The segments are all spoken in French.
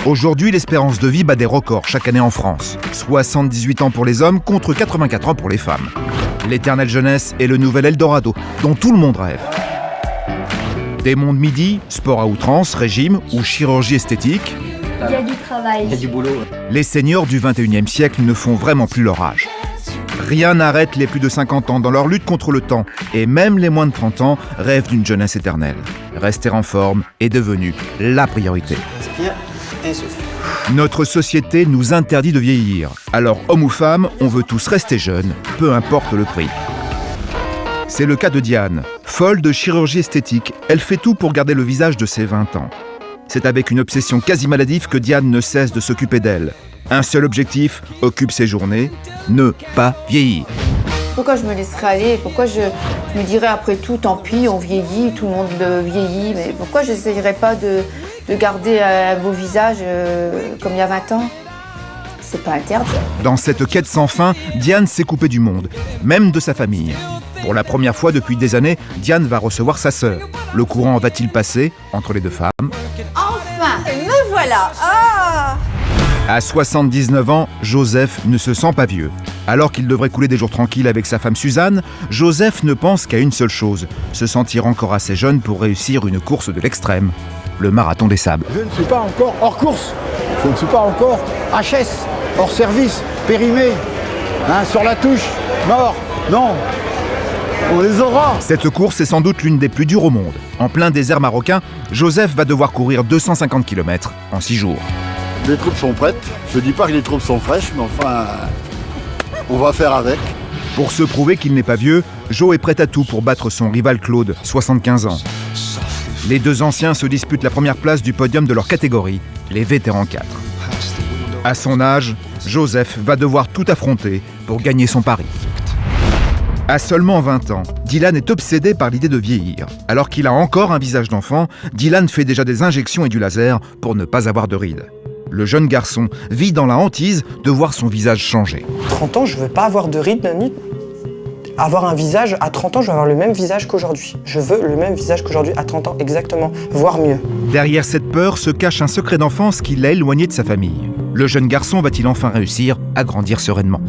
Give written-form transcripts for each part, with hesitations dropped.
Aujourd'hui, l'espérance de vie bat des records chaque année en France. 78 ans pour les hommes contre 84 ans pour les femmes. L'éternelle jeunesse est le nouvel Eldorado dont tout le monde rêve. Des mondes midi, sport à outrance, régime ou chirurgie esthétique. Il y a du travail. Il y a du boulot. Les seniors du 21e siècle ne font vraiment plus leur âge. Rien n'arrête les plus de 50 ans dans leur lutte contre le temps. Et même les moins de 30 ans rêvent d'une jeunesse éternelle. Rester en forme est devenu la priorité. Inspire et souffle. Notre société nous interdit de vieillir. Alors, hommes ou femmes, on veut tous rester jeunes, peu importe le prix. C'est le cas de Diane. Folle de chirurgie esthétique, elle fait tout pour garder le visage de ses 20 ans. C'est avec une obsession quasi maladive que Diane ne cesse de s'occuper d'elle. Un seul objectif occupe ses journées, ne pas vieillir. Pourquoi je me laisserais aller? Pourquoi je me dirais après tout, tant pis, on vieillit, tout le monde vieillit, mais pourquoi je n'essayerais pas de garder un beau visage comme il y a 20 ans? C'est pas interdit. Dans cette quête sans fin, Diane s'est coupée du monde, même de sa famille. Pour la première fois depuis des années, Diane va recevoir sa sœur. Le courant va-t-il passer entre les deux femmes? Enfin, me voilà. À 79 ans, Joseph ne se sent pas vieux. Alors qu'il devrait couler des jours tranquilles avec sa femme Suzanne, Joseph ne pense qu'à une seule chose, se sentir encore assez jeune pour réussir une course de l'extrême, le marathon des sables. Je ne suis pas encore hors course, je ne suis pas encore HS, hors service, périmé, sur la touche, mort, non, on les aura. Cette course est sans doute l'une des plus dures au monde. En plein désert marocain, Joseph va devoir courir 250 km en 6 jours. Les troupes sont prêtes, je ne dis pas que les troupes sont fraîches, mais enfin, on va faire avec. Pour se prouver qu'il n'est pas vieux, Jo est prêt à tout pour battre son rival Claude, 75 ans. Les deux anciens se disputent la première place du podium de leur catégorie, les vétérans 4. À son âge, Joseph va devoir tout affronter pour gagner son pari. À seulement 20 ans, Dylan est obsédé par l'idée de vieillir. Alors qu'il a encore un visage d'enfant, Dylan fait déjà des injections et du laser pour ne pas avoir de rides. Le jeune garçon vit dans la hantise de voir son visage changer. 30 ans, je veux pas avoir de rides, ni avoir un visage. À 30 ans, je veux avoir le même visage qu'aujourd'hui. Je veux le même visage qu'aujourd'hui, à 30 ans, exactement, voire mieux. Derrière cette peur se cache un secret d'enfance qui l'a éloigné de sa famille. Le jeune garçon va-t-il enfin réussir à grandir sereinement?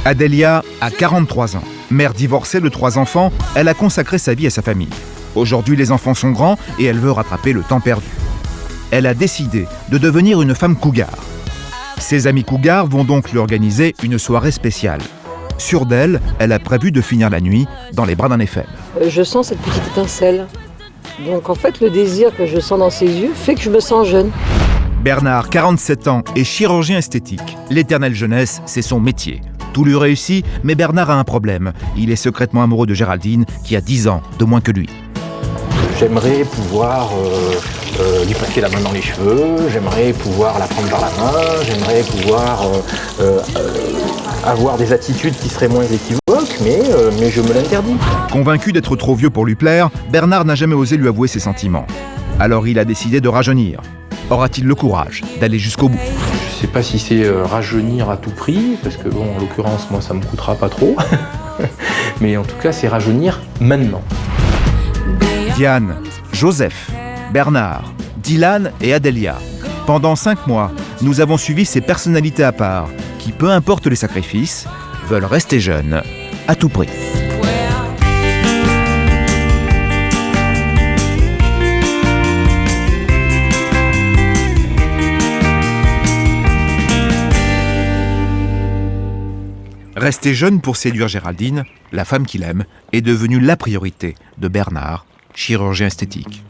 Adélia a 43 ans. Mère divorcée de 3 enfants, elle a consacré sa vie à sa famille. Aujourd'hui, les enfants sont grands et elle veut rattraper le temps perdu. Elle a décidé de devenir une femme cougar. Ses amis cougars vont donc lui organiser une soirée spéciale. Sûre d'elle, elle a prévu de finir la nuit dans les bras d'un éphème. Je sens cette petite étincelle. Donc en fait, le désir que je sens dans ses yeux fait que je me sens jeune. Bernard, 47 ans, est chirurgien esthétique. L'éternelle jeunesse, c'est son métier. Tout lui réussit, mais Bernard a un problème. Il est secrètement amoureux de Géraldine, qui a 10 ans de moins que lui. J'aimerais pouvoir lui passer la main dans les cheveux, j'aimerais pouvoir la prendre par la main, j'aimerais pouvoir avoir des attitudes qui seraient moins équivoques, mais je me l'interdis. Convaincu d'être trop vieux pour lui plaire, Bernard n'a jamais osé lui avouer ses sentiments. Alors il a décidé de rajeunir. Aura-t-il le courage d'aller jusqu'au bout? Je sais pas si c'est rajeunir à tout prix, parce que bon, en l'occurrence, moi ça me coûtera pas trop, mais en tout cas c'est rajeunir maintenant. Diane, Joseph, Bernard, Dylan et Adélia. Pendant 5 mois, nous avons suivi ces personnalités à part qui, peu importe les sacrifices, veulent rester jeunes à tout prix. Rester jeune pour séduire Géraldine, la femme qu'il aime, est devenue la priorité de Bernard, chirurgien esthétique.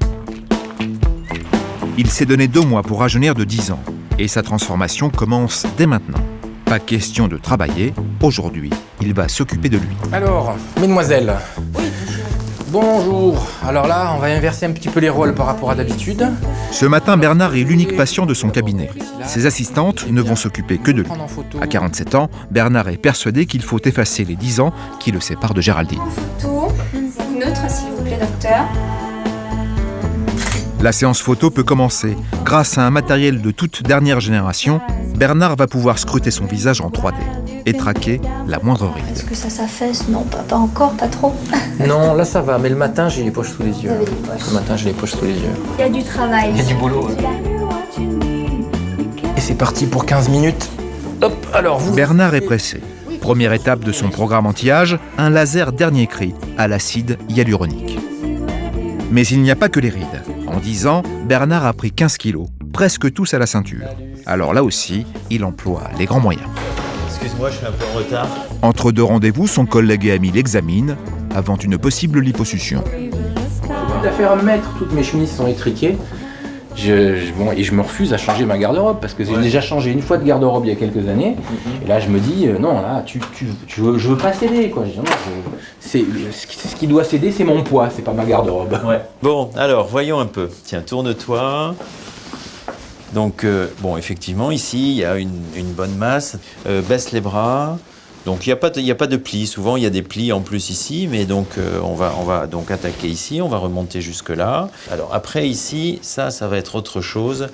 Il s'est donné 2 mois pour rajeunir de 10 ans et sa transformation commence dès maintenant. Pas question de travailler, aujourd'hui, il va s'occuper de lui. Alors, mesdemoiselles. Oui. Bonjour. Alors là, on va inverser un petit peu les rôles par rapport à d'habitude. Ce matin, Bernard est l'unique patient de son cabinet. Ses assistantes ne vont s'occuper que de lui. À 47 ans, Bernard est persuadé qu'il faut effacer les 10 ans qui le séparent de Géraldine. Photo, neutre s'il vous plaît, docteur. La séance photo peut commencer. Grâce à un matériel de toute dernière génération, Bernard va pouvoir scruter son visage en 3D et traquer la moindre ride. Est-ce que ça s'affaisse? Non, pas encore, pas trop. Non, là ça va, mais le matin j'ai les poches sous les yeux. Vous avez les poches. Le matin j'ai les poches sous les yeux. Il y a du travail. Il y a du boulot. Ouais. Et c'est parti pour 15 minutes. Hop, alors vous... Bernard est pressé. Première étape de son programme anti-âge, un laser dernier cri à l'acide hyaluronique. Mais il n'y a pas que les rides. En 10 ans, Bernard a pris 15 kilos, presque tous à la ceinture. Alors là aussi, il emploie les grands moyens. Excuse-moi, je suis un peu en retard. Entre deux rendez-vous, son collègue et ami l'examine avant une possible liposuction. Tout à fait remettre, toutes mes chemises sont étriquées. Et je me refuse à changer ma garde-robe parce que j'ai déjà changé une fois de garde-robe il y a quelques années. Et là, je me dis, non, là, je veux pas céder, quoi. Je dis, non, ce qui doit céder, c'est mon poids, c'est pas ma garde-robe. Ouais. Bon, alors, voyons un peu. Tiens, tourne-toi. Donc, bon, effectivement, ici, il y a une bonne masse. Baisse les bras. Donc, il n'y a pas de plis. Souvent, il y a des plis en plus ici. Mais donc, on va donc attaquer ici. On va remonter jusque-là. Alors, après, ici, ça va être autre chose.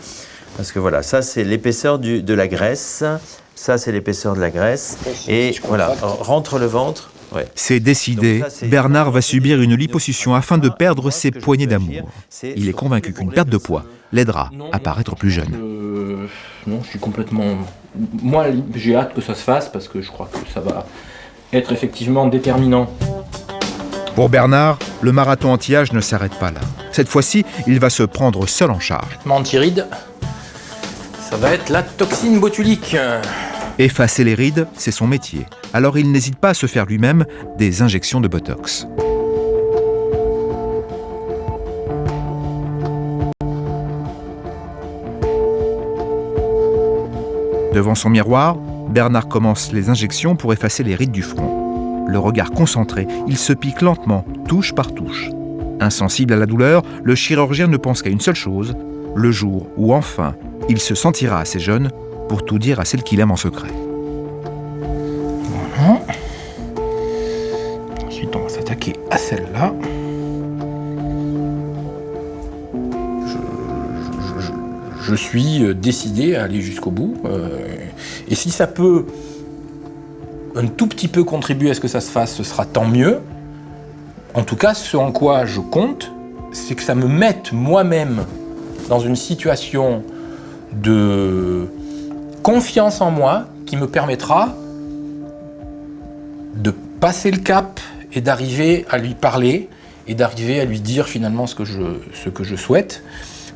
Parce que voilà, ça, c'est l'épaisseur de la graisse. Ça, c'est l'épaisseur de la graisse. Et voilà, rentre le ventre. Ouais. C'est décidé, donc ça, Bernard va subir une liposuction afin de perdre ses poignées d'amour. Il est convaincu qu'une perte de poids l'aidera à paraître plus jeune. Non, je suis complètement... Moi, j'ai hâte que ça se fasse parce que je crois que ça va être effectivement déterminant. Pour Bernard, le marathon anti-âge ne s'arrête pas là. Cette fois-ci, il va se prendre seul en charge. Traitement anti-rides, ça va être la toxine botulique. Effacer les rides, c'est son métier. Alors il n'hésite pas à se faire lui-même des injections de Botox. Devant son miroir, Bernard commence les injections pour effacer les rides du front. Le regard concentré, il se pique lentement, touche par touche. Insensible à la douleur, le chirurgien ne pense qu'à une seule chose, le jour où enfin il se sentira assez jeune pour tout dire à celle qu'il aime en secret. Voilà. Ensuite, on va s'attaquer à celle-là. Je suis décidé à aller jusqu'au bout. Et si ça peut un tout petit peu contribuer à ce que ça se fasse, ce sera tant mieux. En tout cas, ce en quoi je compte, c'est que ça me mette moi-même dans une situation de confiance en moi qui me permettra de passer le cap et d'arriver à lui parler et d'arriver à lui dire finalement ce que je souhaite.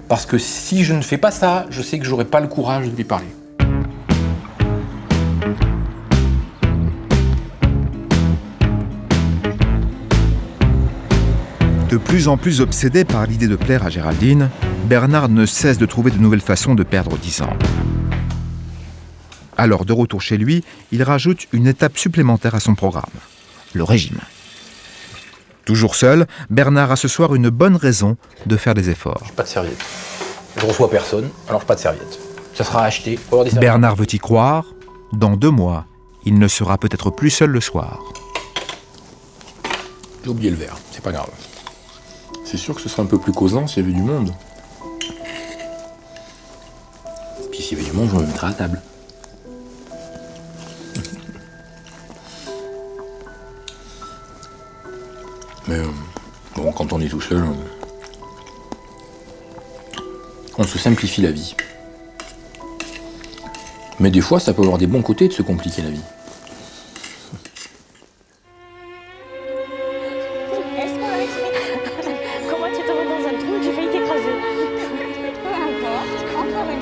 Parce que si je ne fais pas ça, je sais que j'aurai pas le courage de lui parler. De plus en plus obsédé par l'idée de plaire à Géraldine, Bernard ne cesse de trouver de nouvelles façons de perdre 10 ans. Alors, de retour chez lui, il rajoute une étape supplémentaire à son programme, le régime. Toujours seul, Bernard a ce soir une bonne raison de faire des efforts. Pas de serviette. Je reçois personne, alors pas de serviette. Ça sera acheté. Bernard veut y croire. Dans 2 mois, il ne sera peut-être plus seul le soir. J'ai oublié le verre, c'est pas grave. C'est sûr que ce serait un peu plus causant s'il y avait du monde. Puis s'il y avait du monde, je me mettrais à table. Mais bon, quand on est tout seul, on se simplifie la vie. Mais des fois, ça peut avoir des bons côtés de se compliquer la vie. Comment tu te mets dans un trou, j'ai failli t'écraser. Peu importe, encore une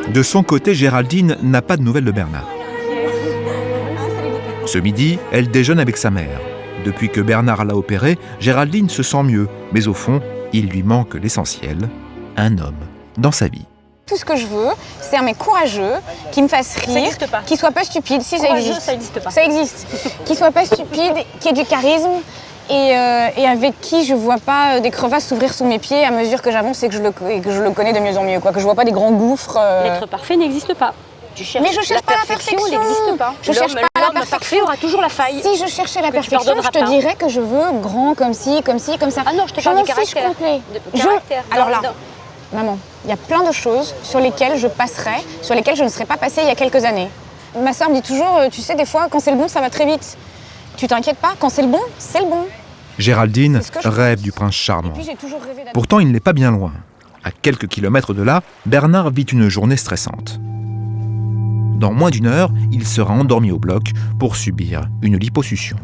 fois. De son côté, Géraldine n'a pas de nouvelles de Bernard. Ce midi, elle déjeune avec sa mère. Depuis que Bernard l'a opérée, Géraldine se sent mieux. Mais au fond, il lui manque l'essentiel, un homme dans sa vie. Tout ce que je veux, c'est un mec courageux, qui me fasse rire, qui soit pas stupide, si ça existe. Ça existe pas. Ça existe. Qui soit pas stupide, qui ait du charisme et avec qui je vois pas des crevasses s'ouvrir sous mes pieds à mesure que j'avance et que je le connais de mieux en mieux, quoi. Que je vois pas des grands gouffres. L'être parfait n'existe pas. Mais je cherche pas la perfection. Il n'existe pas. Je cherche pas la perfection. Parfait aura toujours la faille. Si je cherchais la perfection, je te dirais que je veux grand comme ci, comme ça. Ah non, je te parle du caractère. Alors là, maman, il y a plein de choses sur lesquelles je passerais, sur lesquelles je ne serais pas passée il y a quelques années. Ma sœur me dit toujours, tu sais, des fois, quand c'est le bon, ça va très vite. Tu t'inquiètes pas, quand c'est le bon, c'est le bon. Géraldine rêve du prince charmant. Pourtant, il n'est pas bien loin. À quelques kilomètres de là, Bernard vit une journée stressante. Dans moins d'1 heure, il sera endormi au bloc pour subir une liposuction.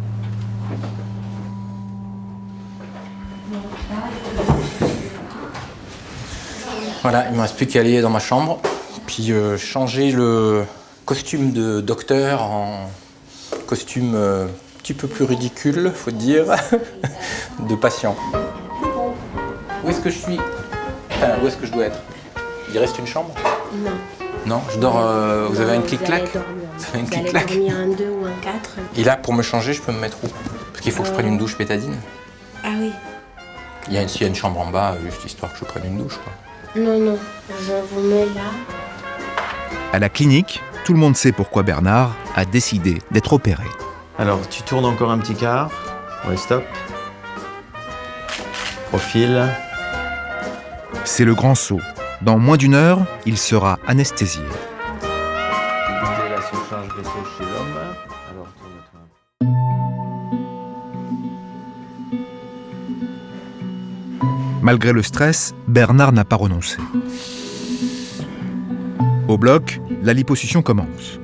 Voilà, il ne me reste plus qu'à aller dans ma chambre, puis changer le costume de docteur en costume un petit peu plus ridicule, faut dire, de patient. Où est-ce que je suis? Enfin, où est-ce que je dois être? Il reste une chambre? Non. Non, je dors. Vous avez un clic-clac? Vous avez un clic-clac? Vous allez dormir un 2 ou un 4. Et là, pour me changer, je peux me mettre où? Parce qu'il faut que je prenne une douche bétadine. Ah oui. S'il y a une chambre en bas, juste histoire que je prenne une douche, quoi. Non, non, je vous mets là. À la clinique, tout le monde sait pourquoi Bernard a décidé d'être opéré. Alors, tu tournes encore un petit quart. Ouais, stop. Profil. C'est le grand saut. Dans moins d'1 heure, il sera anesthésié. Éviter la surcharge vaisseau chez l'homme. Alors, tourne-toi. Malgré le stress, Bernard n'a pas renoncé. Au bloc, la liposuction commence.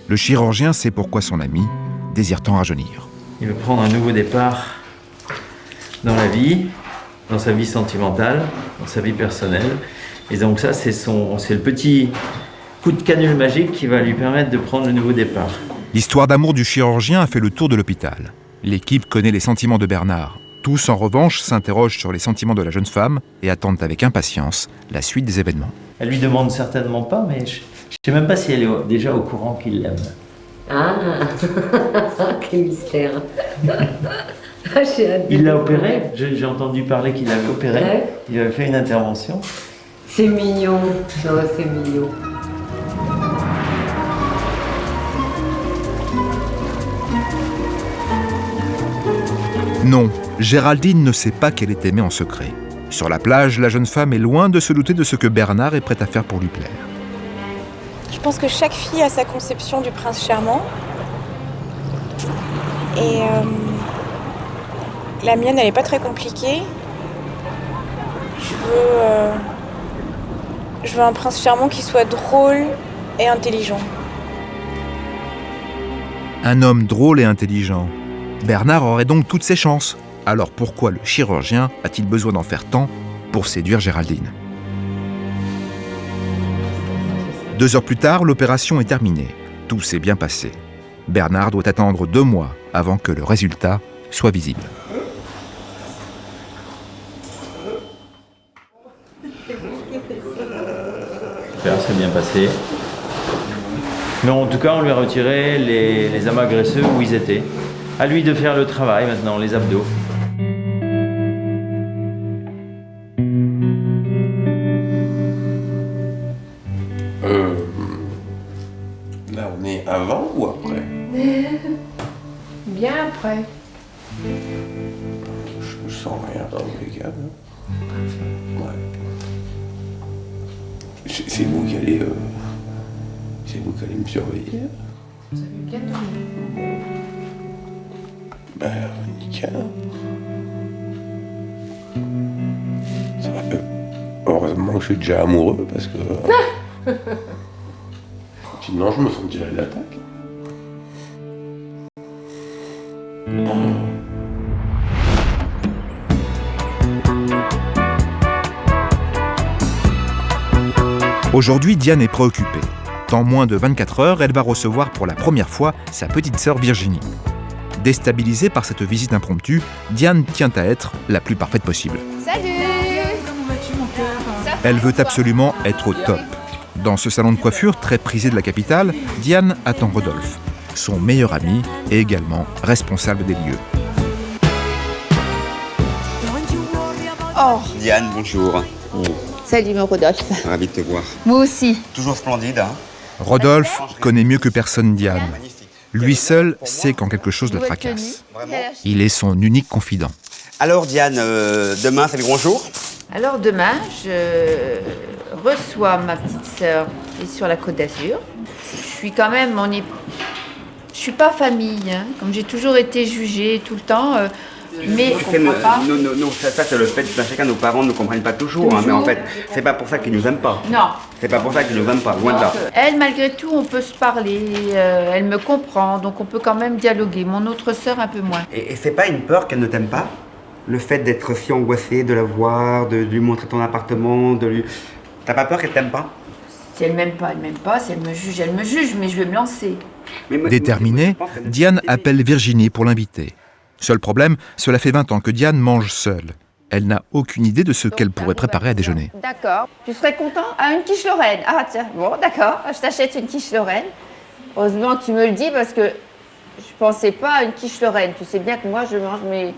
Le chirurgien sait pourquoi son ami désire tant rajeunir. Il veut prendre un nouveau départ dans la vie, dans sa vie sentimentale, dans sa vie personnelle. Et donc ça, c'est le petit coup de canule magique qui va lui permettre de prendre le nouveau départ. L'histoire d'amour du chirurgien a fait le tour de l'hôpital. L'équipe connaît les sentiments de Bernard. Tous, en revanche, s'interrogent sur les sentiments de la jeune femme et attendent avec impatience la suite des événements. Elle lui demande certainement pas, mais je ne sais même pas si elle est déjà au courant qu'il l'aime. Ah, quel mystère. Il l'a opéré, j'ai entendu parler qu'il l'avait opéré, Ouais. Il avait fait une intervention. C'est mignon. Non, c'est mignon. Non, Géraldine ne sait pas qu'elle est aimée en secret. Sur la plage, la jeune femme est loin de se douter de ce que Bernard est prêt à faire pour lui plaire. Je pense que chaque fille a sa conception du prince charmant. Et la mienne, elle n'est pas très compliquée. Je veux un prince charmant qui soit drôle et intelligent. Un homme drôle et intelligent. Bernard aurait donc toutes ses chances. Alors pourquoi le chirurgien a-t-il besoin d'en faire tant pour séduire Géraldine? 2 heures plus tard, l'opération est terminée. Tout s'est bien passé. Bernard doit attendre 2 mois avant que le résultat soit visible. Super, c'est bien passé. Mais en tout cas, on lui a retiré les amas graisseux où ils étaient. À lui de faire le travail maintenant, les abdos. Là, on est avant ou après? Bien après. Je sens rien dans les cas. Ouais. C'est vous qui allez me surveiller. Vous avez bien dormi. Ben, nickel. Ça va. Heureusement que je suis déjà amoureux parce que. Sinon, je me sentirais l'attaque. Aujourd'hui, Diane est préoccupée. Dans moins de 24 heures, elle va recevoir pour la première fois sa petite sœur Virginie. Déstabilisée par cette visite impromptue, Diane tient à être la plus parfaite possible. Salut! Comment vas-tu, mon cœur? Elle veut absolument être au top. Dans ce salon de coiffure très prisé de la capitale, Diane attend Rodolphe, son meilleur ami et également responsable des lieux. Oh, Diane, bonjour. salut mon Rodolphe. Ravi de te voir. Moi aussi. Toujours splendide, hein? Rodolphe connaît mieux que personne Diane. Lui seul sait quand quelque chose le tracasse. Il est son unique confident. Alors Diane, demain c'est le grand jour? Alors demain, je reçois ma petite sœur qui est sur la Côte d'Azur. Je suis quand même, je suis pas famille, hein. Comme j'ai toujours été jugée tout le temps. Mais C'est ça, c'est le fait que chacun nos parents ne comprennent pas toujours, hein, mais en fait, c'est pas pour ça qu'ils nous aiment pas. Non. C'est pas pour ça qu'ils nous aiment pas, loin de là. Elle, malgré tout, on peut se parler, elle me comprend, donc on peut quand même dialoguer. Mon autre sœur, un peu moins. Et c'est pas une peur qu'elle ne t'aime pas? Le fait d'être si angoissé, de la voir, de lui montrer ton appartement, de lui... T'as pas peur qu'elle t'aime pas? Si elle m'aime pas, elle m'aime pas. Si elle me juge, mais je vais me lancer. Déterminée, Diane appelle Virginie pour l'inviter. Seul problème, cela fait 20 ans que Diane mange seule. Elle n'a aucune idée de ce qu'elle pourrait préparer à déjeuner. D'accord. Tu serais content? Ah, une quiche Lorraine. Ah tiens, bon, d'accord, je t'achète une quiche Lorraine. Heureusement que tu me le dis parce que je pensais pas à une quiche Lorraine. Tu sais bien que moi, je mange mes...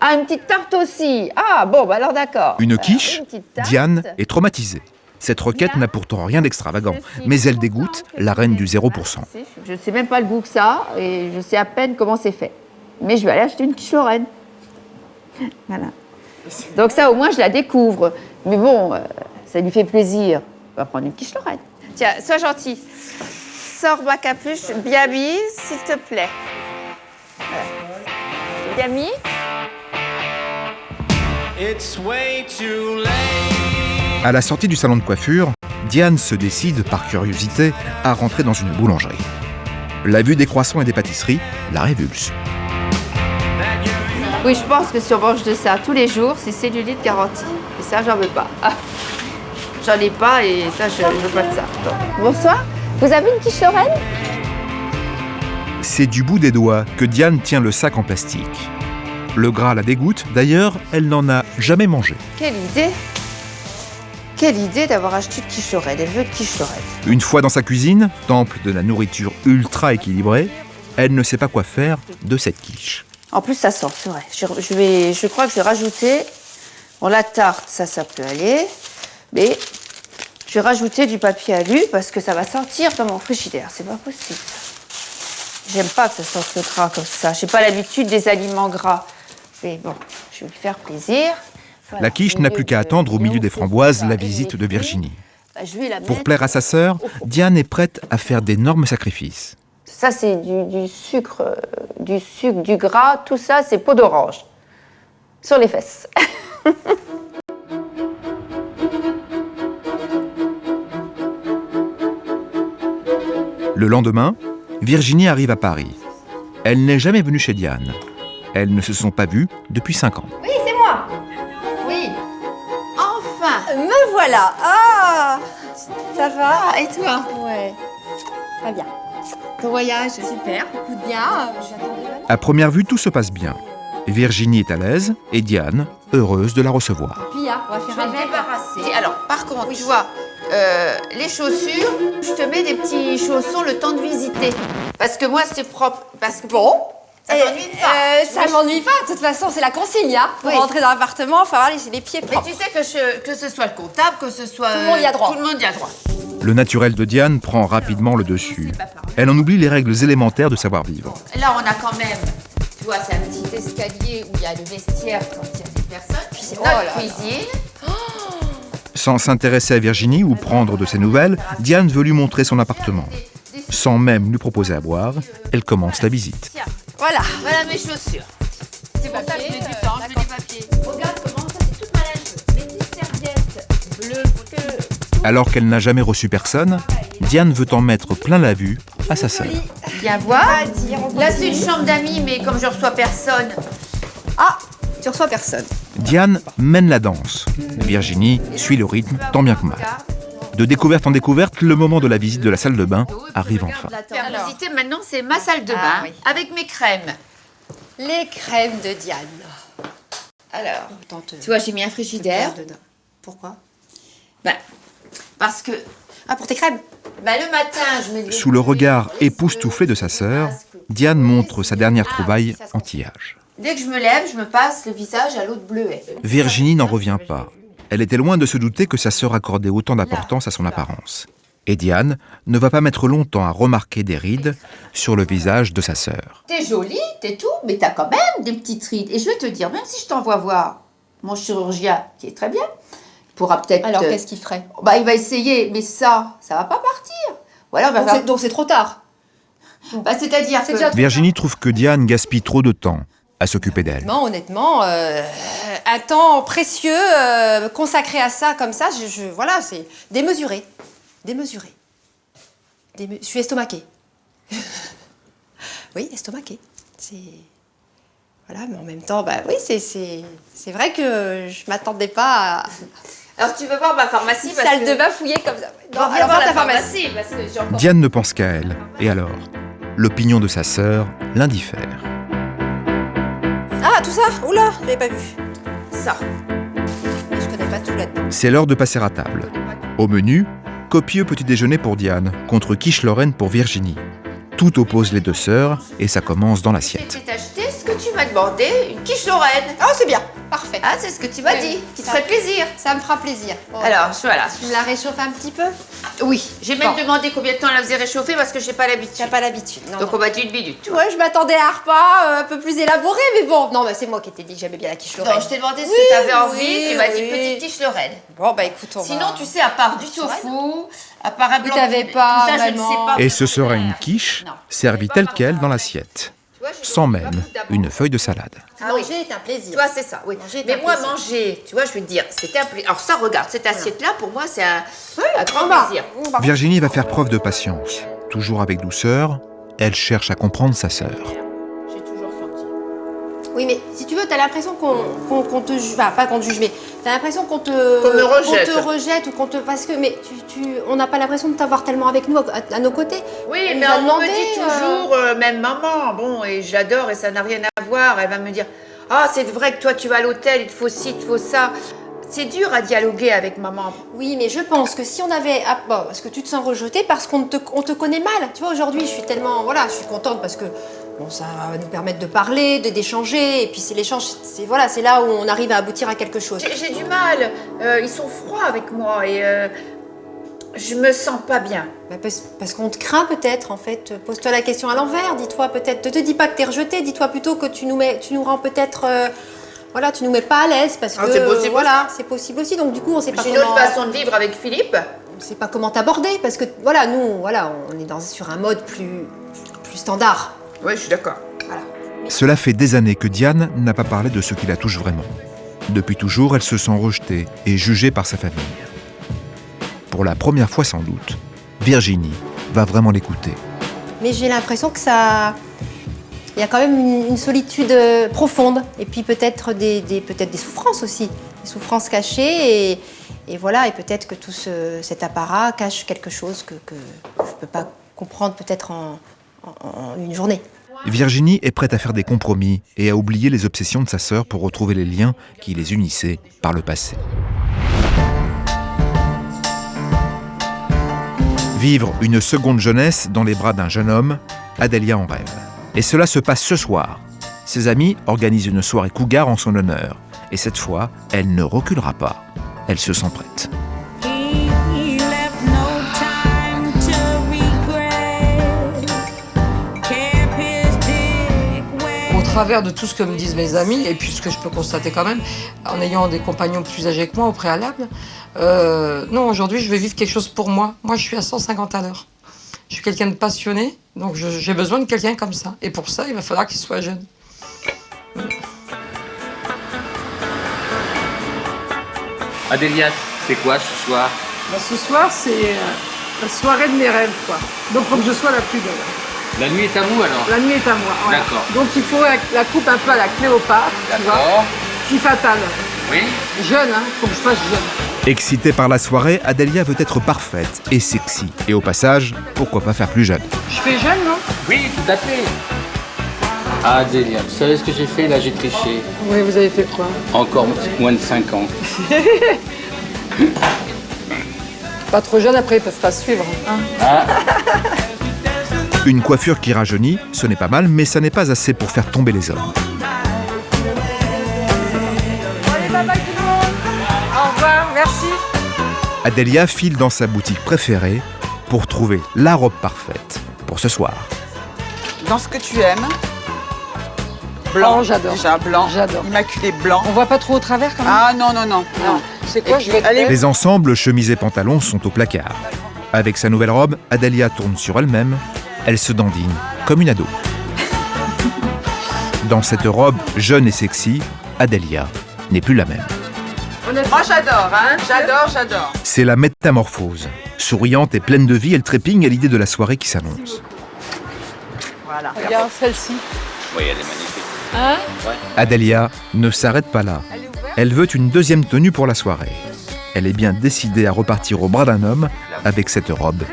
Ah, une petite tarte aussi. Ah, bon, bah alors d'accord. Une quiche, une petite tarte. Diane est traumatisée. Cette requête n'a pourtant rien d'extravagant, mais elle dégoûte la reine du 0%. Je ne sais même pas le goût que ça et je sais à peine comment c'est fait. Mais je vais aller acheter une quiche Lorraine. Voilà. Donc ça, au moins, je la découvre. Mais bon, ça lui fait plaisir. On va prendre une quiche Lorraine. Tiens, sois gentil. Sors ma capuche, bien mis, s'il te plaît. Bien mis. À la sortie du salon de coiffure, Diane se décide, par curiosité, à rentrer dans une boulangerie. La vue des croissants et des pâtisseries la révulse. Oui, je pense que si on mange de ça tous les jours, c'est cellulite garantie. Et ça, j'en veux pas. Ah. J'en ai pas et ça, je ne veux pas de ça. Donc. Bonsoir. Vous avez une quiche Lorraine? C'est du bout des doigts que Diane tient le sac en plastique. Le gras la dégoûte, d'ailleurs, elle n'en a jamais mangé. Quelle idée! Quelle idée d'avoir acheté une quiche Lorraine. Elle veut une quiche Lorraine. Une fois dans sa cuisine, temple de la nourriture ultra équilibrée, elle ne sait pas quoi faire de cette quiche. En plus, ça sent, c'est vrai. Je crois que je vais rajouter... Bon, la tarte, ça peut aller. Mais je vais rajouter du papier alu parce que ça va sentir dans mon frigidaire. C'est pas possible. J'aime pas que ça sente le gras comme ça. J'ai pas l'habitude des aliments gras. Mais bon, je vais lui faire plaisir. Voilà. La quiche n'a plus qu'à attendre au milieu des framboises la visite de Virginie. Pour plaire à sa sœur, Diane est prête à faire d'énormes sacrifices. Ça, c'est du sucre, du gras, tout ça, c'est peau d'orange. Sur les fesses. Le lendemain, Virginie arrive à Paris. Elle n'est jamais venue chez Diane. Elles ne se sont pas vues depuis 5 ans. Oui, c'est moi. Oui. Enfin. Me voilà. Ah, ça va? Et toi? Ouais. Très bien. Ton voyage? Super. Écoute bien. J'attendais maman. À première vue, tout se passe bien. Virginie est à l'aise et Diane, heureuse de la recevoir. Puis, on va faire un verre. Débarrasser. Alors, par contre, tu vois, les chaussures, je te mets des petits chaussons le temps de visiter. Parce que moi, c'est propre. Parce que bon, ça m'ennuie pas. Ça m'ennuie pas. De toute façon, c'est la consigne, hein. Pour Oui. rentrer dans l'appartement, il faut avoir les pieds propres. Mais tu sais que ce soit le comptable, que ce soit... Tout le monde y a droit. Tout le monde y a droit. Le naturel de Diane prend rapidement le dessus. Elle en oublie les règles élémentaires de savoir-vivre. Là, on a quand même, tu vois, c'est un petit escalier où il y a le vestiaire quand il y a des personnes. Puis c'est notre cuisine. Sans s'intéresser à Virginie ou prendre de ses nouvelles, Diane veut lui montrer son appartement. Sans même lui proposer à boire, elle commence la visite. Tiens, Voilà. voilà mes chaussures. C'est pour ça que je mets du temps, je mets des papiers. Regarde comment ça, c'est toute ma linge. Mes petites serviettes bleues. Alors qu'elle n'a jamais reçu personne, Diane veut en mettre plein la vue à sa sœur. Viens voir. Là, c'est une chambre d'amis, mais comme je reçois personne. Ah, tu reçois personne. Diane mène la danse. Virginie suit le rythme tant bien que mal. De découverte en découverte, le moment de la visite de la salle de bain arrive enfin. Faire visiter maintenant, c'est ma salle de bain avec mes crèmes. Les crèmes de Diane. Alors, tu vois, j'ai mis un frigidaire. Pourquoi? Ben, parce que... Ah, pour tes crèmes? Ben, le matin, je mets... Sous le regard époustouflé de sa sœur, Diane montre sa dernière trouvaille anti-âge. Dès que je me lève, je me passe le visage à l'eau de bleuet. Virginie n'en revient pas. Elle était loin de se douter que sa sœur accordait autant d'importance à son apparence. Et Diane ne va pas mettre longtemps à remarquer des rides sur le visage de sa sœur. T'es jolie, t'es tout, mais t'as quand même des petites rides. Et je vais te dire, même si je t'envoie voir mon chirurgien, qui est très bien, il pourra peut-être... Alors, qu'est-ce qu'il ferait? Bah, il va essayer, mais ça va pas partir. Voilà, on va faire... Donc c'est trop tard. Bah, c'est-à-dire que... Virginie trouve que Diane gaspille trop de temps. à s'occuper d'elle. Honnêtement, un temps précieux consacré à ça, comme ça, voilà, c'est démesuré. Démesuré. Je suis estomaquée. Oui, estomaquée. Voilà, mais en même temps, oui, c'est vrai que je m'attendais pas à... Alors tu veux voir ma pharmacie parce salle que... de bain fouillée comme ça. Non, viens voir ta pharmacie parce que j'ai encore... Diane ne pense qu'à elle. Et alors, l'opinion de sa sœur l'indiffère. Ah, tout ça? Oula, je l'avais pas vu. Ça. Mais je connais pas tout là-dedans. C'est l'heure de passer à table. Au menu, copieux petit déjeuner pour Diane, contre quiche Lorraine pour Virginie. Tout oppose les deux sœurs et ça commence dans l'assiette. Je vais t'acheter ce que tu m'as demandé, une quiche Lorraine. Oh, c'est bien, parfait. Ah, c'est ce que tu m'as dit, qui te ferait plaisir. Ça me fera plaisir. Bon, Alors, voilà. Tu me la réchauffes un petit peu? Oui, j'ai même demandé combien de temps elle la faisait réchauffer parce que j'ai pas l'habitude. Tu n'as pas l'habitude. Donc on m'a dit 1 minute. Ouais, je m'attendais à un repas un peu plus élaboré, mais bon. Non, c'est moi qui t'ai dit que j'aimais bien la quiche Lorraine. Non, je t'ai demandé ce que tu avais envie, tu m'as dit petite quiche Lorraine. Bon, écoute, on Sinon, tu sais, à part du tofu, à part un blanc t'avais de pas, tout ça, je ne sais pas. Et ce sera une quiche servie telle quelle dans l'assiette, sans même une feuille de salade. Manger est un plaisir. Toi, c'est ça, oui. Mais moi, manger, tu vois, je vais te dire, c'était un plaisir. Alors ça, regarde, cette assiette-là, pour moi, c'est un grand plaisir. Virginie va faire preuve de patience. Toujours avec douceur, elle cherche à comprendre sa sœur. J'ai toujours senti. Oui, mais si tu veux, t'as l'impression qu'on te juge, enfin pas qu'on te juge, mais t'as l'impression qu'on te rejette ou qu'on te, parce que mais on n'a pas l'impression de t'avoir tellement avec nous à nos côtés. Oui, mais on me dit toujours, même maman, bon, et j'adore et ça n'a rien à voir. Elle va me dire, ah, c'est vrai que toi tu vas à l'hôtel, il te faut ci, il te faut ça. C'est dur à dialoguer avec maman. Oui, mais je pense que si on avait... parce que tu te sens rejetée parce qu'on te connaît mal. Tu vois, aujourd'hui, je suis tellement... Voilà, je suis contente parce que bon, ça va nous permettre de parler, d'échanger. Et puis c'est l'échange, c'est là où on arrive à aboutir à quelque chose. J'ai du mal. Ils sont froids avec moi et je me sens pas bien. Parce qu'on te craint peut-être, en fait. Pose-toi la question à l'envers. Dis-toi peut-être... Ne te dis pas que t'es rejetée. Dis-toi plutôt que tu nous rends peut-être... Voilà, tu nous mets pas à l'aise parce que c'est possible, voilà, c'est possible aussi. Donc du coup, on sait pas comment... J'ai une autre façon de vivre avec Philippe. On sait pas comment t'aborder parce que voilà, nous, voilà, on est sur un mode plus standard. Oui, je suis d'accord. Voilà. Cela fait des années que Diane n'a pas parlé de ce qui la touche vraiment. Depuis toujours, elle se sent rejetée et jugée par sa famille. Pour la première fois sans doute, Virginie va vraiment l'écouter. Mais j'ai l'impression que ça... Il y a quand même une solitude profonde et puis peut-être des souffrances aussi, des souffrances cachées et voilà, et peut-être que tout cet apparat cache quelque chose que je ne peux pas comprendre peut-être en une journée. Virginie est prête à faire des compromis et à oublier les obsessions de sa sœur pour retrouver les liens qui les unissaient par le passé. Vivre une seconde jeunesse dans les bras d'un jeune homme, Adélia en rêve. Et cela se passe ce soir. Ses amis organisent une soirée cougar en son honneur. Et cette fois, elle ne reculera pas. Elle se sent prête. Au travers de tout ce que me disent mes amis, et puis ce que je peux constater quand même, en ayant des compagnons plus âgés que moi au préalable, non, aujourd'hui, je vais vivre quelque chose pour moi. Moi, je suis à 150 à l'heure. Je suis quelqu'un de passionné, donc j'ai besoin de quelqu'un comme ça. Et pour ça, il va falloir qu'il soit jeune. Adélia, c'est quoi ce soir? Ce soir, c'est la soirée de mes rêves, quoi. Donc, faut que je sois la plus belle. La nuit est à vous alors? La nuit est à moi, voilà. D'accord. Donc, il faut la coupe un peu à la Cléopâtre, tu vois. D'accord. Fille fatale. Oui. Jeune, hein, faut que je fasse jeune. Excitée par la soirée, Adélia veut être parfaite et sexy. Et au passage, pourquoi pas faire plus jeune? Je fais jeune, non? Oui, tout à fait. Ah, Adélia, vous savez ce que j'ai fait là? J'ai triché. Oui, vous avez fait quoi? Encore moins de 5 ans. Pas trop jeune, après ils peuvent pas suivre. Hein. Ah. Une coiffure qui rajeunit, ce n'est pas mal, mais ça n'est pas assez pour faire tomber les hommes. Allez, bye bye tout le monde. Au revoir, merci. Adélia file dans sa boutique préférée pour trouver la robe parfaite pour ce soir. Dans ce que tu aimes. Blanc, oh, j'adore. Déjà blanc, j'adore. Immaculé blanc. On voit pas trop au travers quand même? Ah non, non, non. non. C'est quoi? Je vais Les ensembles, chemises et pantalons sont au placard. Avec sa nouvelle robe, Adélia tourne sur elle-même. Elle se dandine comme une ado. Dans cette robe jeune et sexy, Adelia n'est plus la même. Moi j'adore, hein, j'adore. C'est la métamorphose. Souriante et pleine de vie, elle trépigne à l'idée de la soirée qui s'annonce. Voilà. Regarde celle-ci. Oui, elle est magnifique. Hein? Adelia ne s'arrête pas là. Elle veut une deuxième tenue pour la soirée. Elle est bien décidée à repartir au bras d'un homme avec cette robe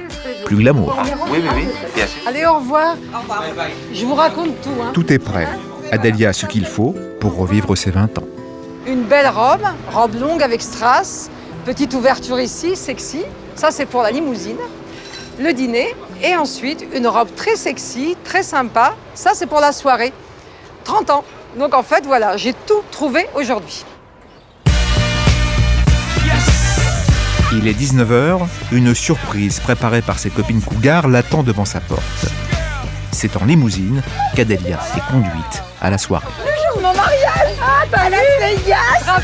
plus glamour. Oui, bien sûr. Allez, au revoir. Je vous raconte tout. Hein. Tout est prêt. Adelia a ce qu'il faut pour revivre ses 20 ans. Une belle robe longue avec strass, petite ouverture ici, sexy. Ça, c'est pour la limousine. Le dîner. Et ensuite, une robe très sexy, très sympa. Ça, c'est pour la soirée. 30 ans. Donc, en fait, voilà, j'ai tout trouvé aujourd'hui. Il est 19h, une surprise préparée par ses copines cougars l'attend devant sa porte. C'est en limousine qu'Adelia est conduite à la soirée. Le jour de mon mariage. Ah, t'as Las Vegas.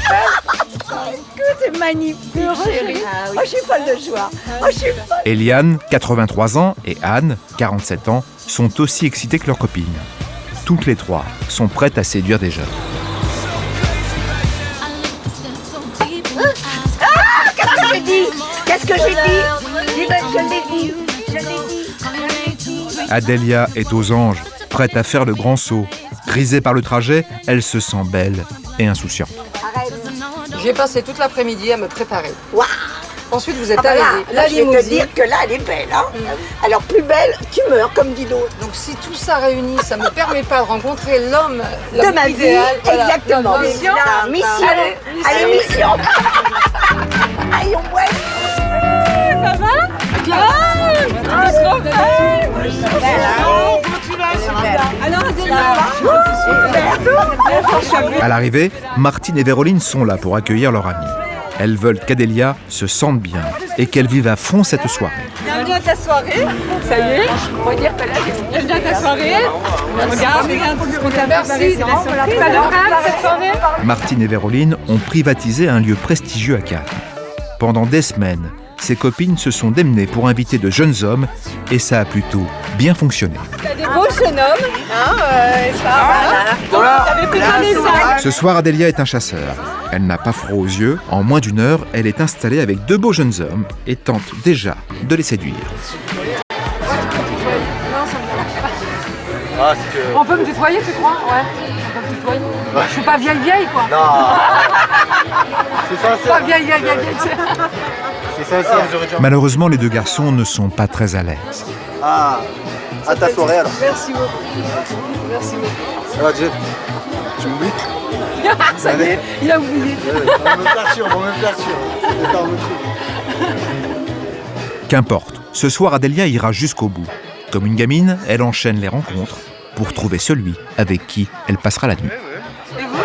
Écoute, c'est magnifique, chérie. Oh, je suis folle de joie. Oh, je suis folle. Eliane, 83 ans, et Anne, 47 ans, sont aussi excitées que leurs copines. Toutes les trois sont prêtes à séduire des jeunes. Qu'est-ce que j'ai dit? Je l'ai dit. Adelia est aux anges, prête à faire le grand saut. Grisée par le trajet, elle se sent belle et insouciante. J'ai passé toute l'après-midi à me préparer. Waouh. Ensuite, vous êtes Ah bah arrivés. là, je vais te dire que là, elle est belle. Hein. Alors, plus belle, tu meurs, comme dit l'autre. Donc, si tout ça réuni, ça ne me permet pas de rencontrer l'homme De ma vie, idéal, voilà. exactement. Notre mission. La mission. Allez, mission. Allez, on boit. Ça va? À l'arrivée, Martine et Véroline sont là pour accueillir leur amie. Elles veulent qu'Adelia se sente bien et qu'elle vive à fond cette soirée. Bienvenue à ta soirée. Ça y est, on va dire que là, bienvenue à ta soirée. Regarde, on t'a merci. C'est adorable cette soirée. Martine et Véroline ont privatisé un lieu prestigieux à Cannes. Pendant des semaines, ses copines se sont démenées pour inviter de jeunes hommes et ça a plutôt bien fonctionné. T'as des beaux jeunes hommes, hein, ça, voilà. T'avais plus donné ça. Ce soir, Adelia est un chasseur. Elle n'a pas froid aux yeux. En moins d'une heure, elle est installée avec deux beaux jeunes hommes et tente déjà de les séduire. On peut me tutoyer, tu crois? Ouais. On peut me tutoyer. Je suis pas vieille, quoi. Non. C'est sincère. Pas vieille. C'est sincère. Malheureusement, les deux garçons ne sont pas très à l'aise. Ah, à ta soirée alors. Merci beaucoup. Merci beaucoup. Alors, Jet, tu m'oublies? Ça y est, il a oublié. On va me faire sûr, C'est ça, on me trouve. Qu'importe, ce soir, Adelia ira jusqu'au bout. Comme une gamine, elle enchaîne les rencontres pour trouver celui avec qui elle passera la nuit. Et vous?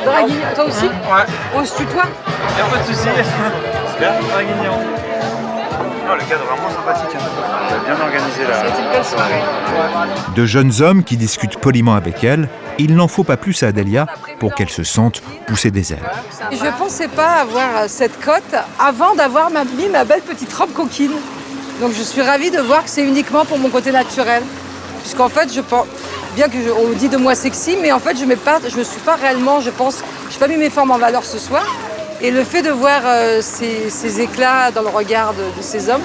Draghi, toi aussi? Ouais. On se tutoie? Y'a pas de soucis. Super. Draguignan. Non, le cadre est vraiment sympathique. On a bien organisé là. C'était une belle soirée. De jeunes hommes qui discutent poliment avec elle, il n'en faut pas plus à Adelia pour qu'elle se sente pousser des ailes. Je ne pensais pas avoir cette cote avant d'avoir mis ma belle petite robe coquine. Donc je suis ravie de voir que c'est uniquement pour mon côté naturel. Puisqu'en fait, je pense, bien qu'on dit de moi sexy, mais en fait, je ne suis pas réellement, je pense, je n'ai pas mis mes formes en valeur ce soir. Et le fait de voir ces éclats dans le regard de ces hommes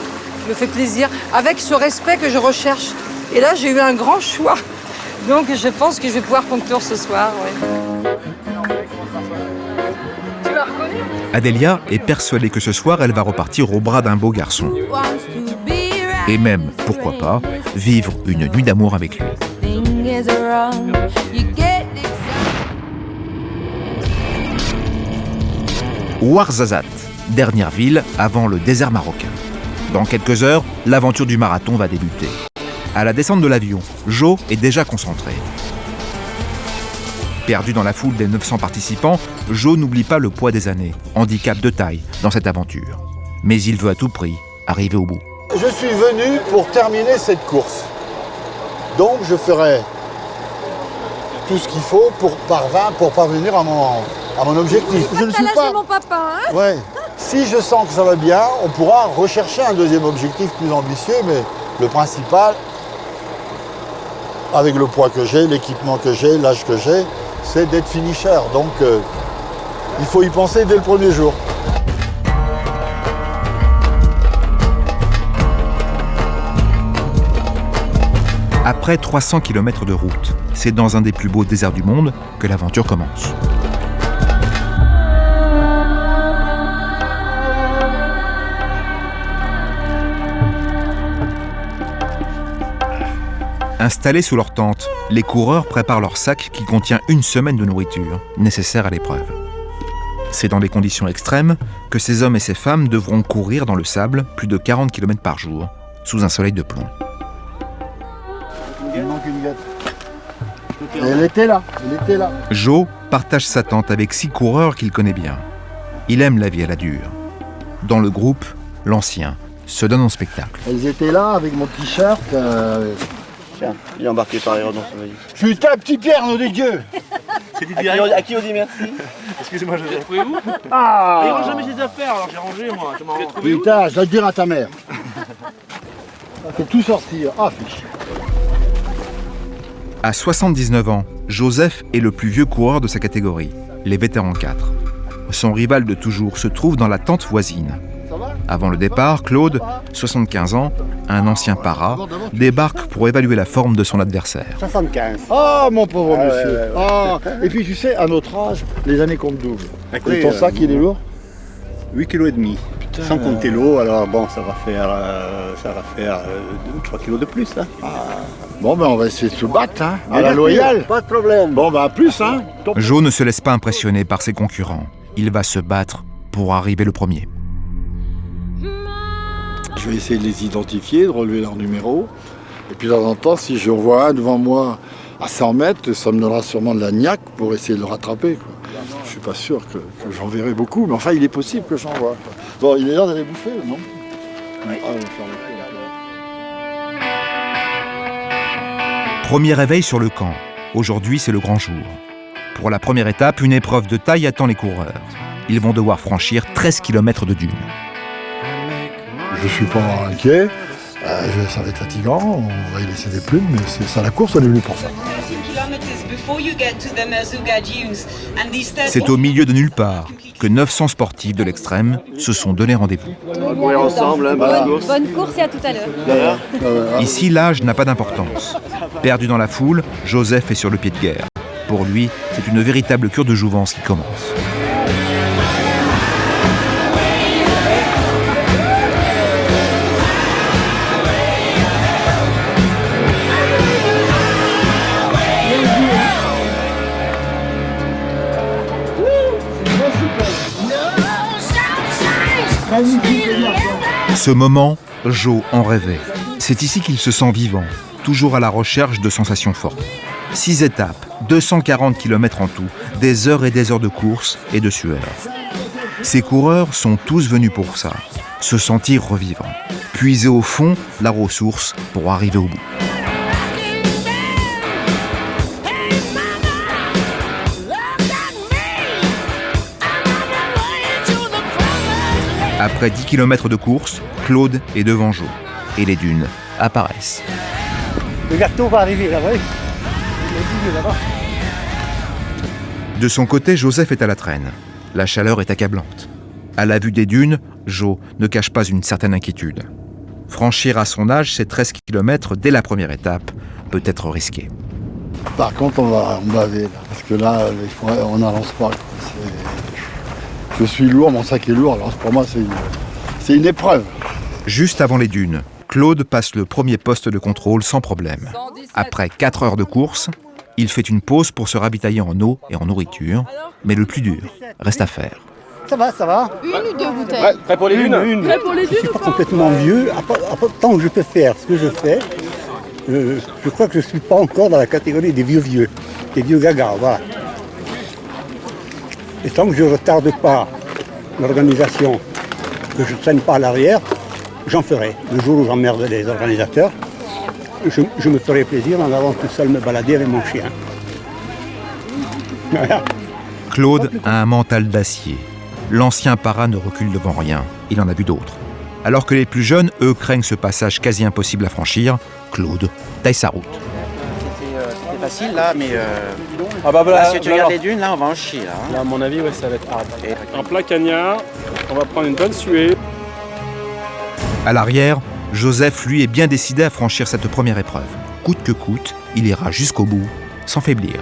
me fait plaisir, avec ce respect que je recherche. Et là, j'ai eu un grand choix. Donc je pense que je vais pouvoir conclure ce soir. Ouais. Tu m'as reconnu? Adelia est persuadée que ce soir, elle va repartir au bras d'un beau garçon. Et même, pourquoi pas, vivre une nuit d'amour avec lui. Ouarzazate, dernière ville avant le désert marocain. Dans quelques heures, l'aventure du marathon va débuter. À la descente de l'avion, Jo est déjà concentré. Perdu dans la foule des 900 participants, Jo n'oublie pas le poids des années, handicap de taille dans cette aventure. Mais il veut à tout prix arriver au bout. Je suis venu pour terminer cette course. Donc je ferai tout ce qu'il faut pour parvenir à mon objectif. Je ne suis pas... mon papa, hein? Ouais. Si je sens que ça va bien, on pourra rechercher un deuxième objectif plus ambitieux, mais le principal, avec le poids que j'ai, l'équipement que j'ai, l'âge que j'ai, c'est d'être finisher. Donc il faut y penser dès le premier jour. Après 300 km de route, c'est dans un des plus beaux déserts du monde que l'aventure commence. Installés sous leur tente, les coureurs préparent leur sac qui contient une semaine de nourriture, nécessaire à l'épreuve. C'est dans des conditions extrêmes que ces hommes et ces femmes devront courir dans le sable plus de 40 km par jour, sous un soleil de plomb. Il manque une guette. Elle était là. Joe partage sa tente avec 6 coureurs qu'il connaît bien. Il aime la vie à la dure. Dans le groupe, l'ancien se donne en spectacle. Elles étaient là avec mon t-shirt. Tiens, il est embarqué par erreur dans son valise. Putain, petit Pierre, nom des dieux. C'est dit à qui on dit merci? Excusez-moi, Joseph. Trouvez-vous? Ah, il range jamais ses affaires, alors j'ai rangé moi. Putain, je dois te dire à ta mère. Ça fait tout sortir. Ah, fiche. À 79 ans, Joseph est le plus vieux coureur de sa catégorie, les vétérans 4. Son rival de toujours se trouve dans la tente voisine. Avant le départ, Claude, 75 ans, un ancien para, débarque pour évaluer la forme de son adversaire. 75. Ah, mon pauvre monsieur. Ah. Et puis tu sais, à notre âge, les années comptent double. Et ton sac, il est lourd? 8,5 kg. Sans compter l'eau, alors bon, ça va faire 3 kg de plus là. Ah. Bon, ben on va essayer de se battre, hein, à la loyale. Pas de problème. Bon, ben à plus, hein. Joe ne se laisse pas impressionner par ses concurrents. Il va se battre pour arriver le premier. Je vais essayer de les identifier, de relever leur numéro. Et puis de temps en temps, si je vois un devant moi à 100 mètres, ça me donnera sûrement de la niaque pour essayer de le rattraper, quoi. Je suis pas sûr que j'en verrai beaucoup, mais enfin, il est possible que j'en vois. Bon, il est l'heure d'aller bouffer, non? Oui. Ah, on va faire le coup. Premier réveil sur le camp. Aujourd'hui, c'est le grand jour. Pour la première étape, une épreuve de taille attend les coureurs. Ils vont devoir franchir 13 km de dunes. Je suis pas inquiet. Ça va être fatigant, on va y laisser des plumes, mais c'est ça la course, on est venu pour ça. C'est au milieu de nulle part que 900 sportifs de l'extrême se sont donné rendez-vous. On va courir ensemble, hein, bonne course et à tout à l'heure. Ici, l'âge n'a pas d'importance. Perdu dans la foule, Joseph est sur le pied de guerre. Pour lui, c'est une véritable cure de jouvence qui commence. Ce moment, Joe en rêvait. C'est ici qu'il se sent vivant, toujours à la recherche de sensations fortes. 6 étapes, 240 km en tout, des heures et des heures de course et de sueur. Ces coureurs sont tous venus pour ça, se sentir revivants, puiser au fond la ressource pour arriver au bout. Après 10 km de course, Claude est devant Joe et les dunes apparaissent. Le gâteau va arriver là, oui. De son côté, Joseph est à la traîne. La chaleur est accablante. À la vue des dunes, Joe ne cache pas une certaine inquiétude. Franchir à son âge ces 13 km dès la première étape peut être risqué. Par contre, on va baver, là, parce que là, on n'avance pas. Je suis lourd, mon sac est lourd, alors pour moi, c'est une épreuve. Juste avant les dunes, Claude passe le premier poste de contrôle sans problème. Après 4 heures de course, il fait une pause pour se ravitailler en eau et en nourriture, mais le plus dur reste à faire. Ça va, ça va. Une ou deux bouteilles? Ouais, prêt pour les dunes? Prêt pour les dunes? Je suis pas complètement vieux. Tant que je peux faire ce que je fais, je crois que je ne suis pas encore dans la catégorie des vieux, des vieux gagas, voilà. Et tant que je ne retarde pas l'organisation, que je ne traîne pas à l'arrière, j'en ferai. Le jour où j'emmerde les organisateurs, je me ferai plaisir en allant tout seul me balader avec mon chien. Voilà. Claude a un mental d'acier. L'ancien para ne recule devant rien. Il en a vu d'autres. Alors que les plus jeunes, eux, craignent ce passage quasi impossible à franchir, Claude taille sa route. facile là, mais Ah bah voilà, là, si tu voilà. regardes les dunes, là, on va en chier là. Là, à mon avis, ouais, ça va être hard. Un plat cagnard, on va prendre une bonne suée. À l'arrière, Joseph, lui, est bien décidé à franchir cette première épreuve. Coûte que coûte, il ira jusqu'au bout, sans faiblir.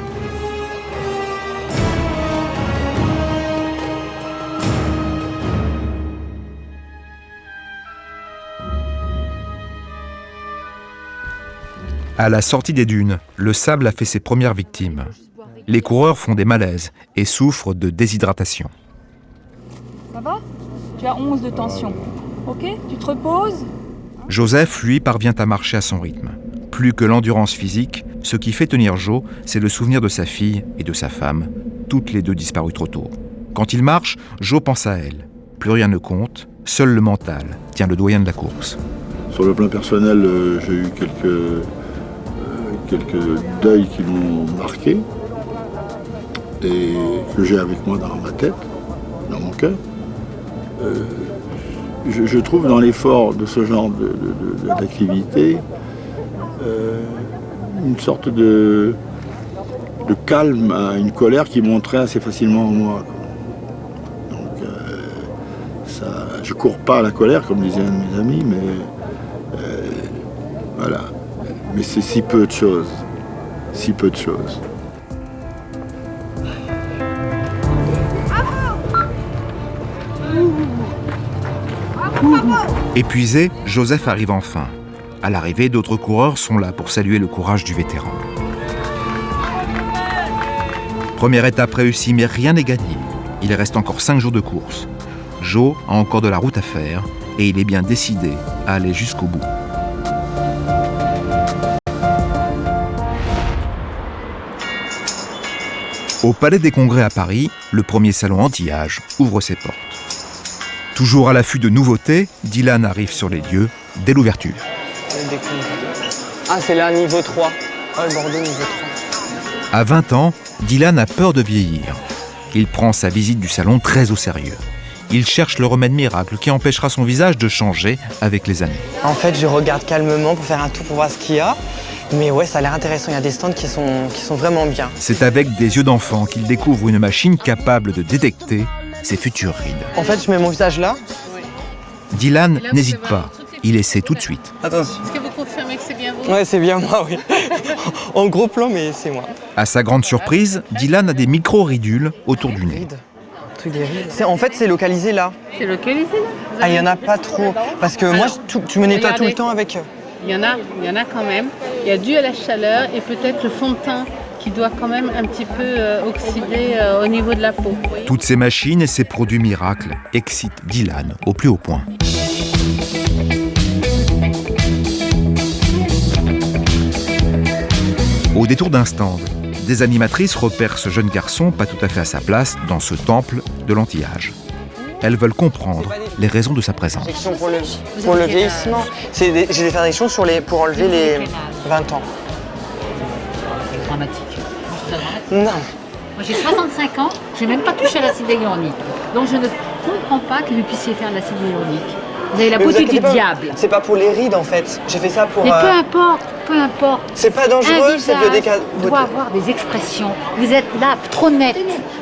À la sortie des dunes, le sable a fait ses premières victimes. Les coureurs font des malaises et souffrent de déshydratation. Ça va? Tu as 11 de tension. Ok? Tu te reposes? Joseph, lui, parvient à marcher à son rythme. Plus que l'endurance physique, ce qui fait tenir Jo, c'est le souvenir de sa fille et de sa femme, toutes les deux disparues trop tôt. Quand il marche, Jo pense à elle. Plus rien ne compte, seul le mental tient le doyen de la course. Sur le plan personnel, j'ai eu quelques deuils qui m'ont marqué et que j'ai avec moi dans ma tête, dans mon cœur. Je trouve dans l'effort de ce genre d'activité une sorte de calme à une colère qui montrait assez facilement en moi. Donc, je cours pas à la colère, comme disait un de mes amis, mais voilà. Mais c'est si peu de choses. Si peu de choses. Épuisé, Joseph arrive enfin. À l'arrivée, d'autres coureurs sont là pour saluer le courage du vétéran. Première étape réussie, mais rien n'est gagné. Il reste encore 5 jours de course. Jo a encore de la route à faire et il est bien décidé à aller jusqu'au bout. Au Palais des Congrès à Paris, le premier salon anti-âge ouvre ses portes. Toujours à l'affût de nouveautés, Dylan arrive sur les lieux dès l'ouverture. Ah, c'est là, niveau 3. Ah, le Bordeaux, niveau 3. À 20 ans, Dylan a peur de vieillir. Il prend sa visite du salon très au sérieux. Il cherche le remède miracle qui empêchera son visage de changer avec les années. En fait, je regarde calmement pour faire un tour pour voir ce qu'il y a. Mais ouais, ça a l'air intéressant. Il y a des stands qui sont vraiment bien. C'est avec des yeux d'enfant qu'il découvre une machine capable de détecter ses futures rides. En fait, je mets mon visage là. Dylan n'hésite pas. Il essaie tout de suite. Attention. Est-ce que vous confirmez que c'est bien vous? Ouais, c'est bien moi, oui. En gros plan, mais c'est moi. À sa grande surprise, Dylan a des micro-ridules autour du nez. En fait, c'est localisé là. C'est localisé là? Ah, il n'y en a pas trop. Parce que moi, tu me nettoies tout le temps avec eux. Il y en a quand même. Il y a dû à la chaleur et peut-être le fond de teint qui doit quand même un petit peu oxyder au niveau de la peau. Toutes ces machines et ces produits miracles excitent Dylan au plus haut point. Au détour d'un stand, des animatrices repèrent ce jeune garçon pas tout à fait à sa place dans ce temple de l'anti-âge. Elles veulent comprendre les raisons de sa présence. Pour le vieillissement. J'ai des injections pour enlever les 20 ans. C'est dramatique. Non. Moi j'ai 65 ans, j'ai même pas touché à l'acide hyaluronique. Donc je ne comprends pas que vous puissiez faire de l'acide hyaluronique. Vous avez la beauté du diable. C'est pas pour les rides en fait. J'ai fait ça pour. Mais peu importe. C'est pas dangereux, c'est le visage doit avoir des expressions. Vous êtes là, trop nette.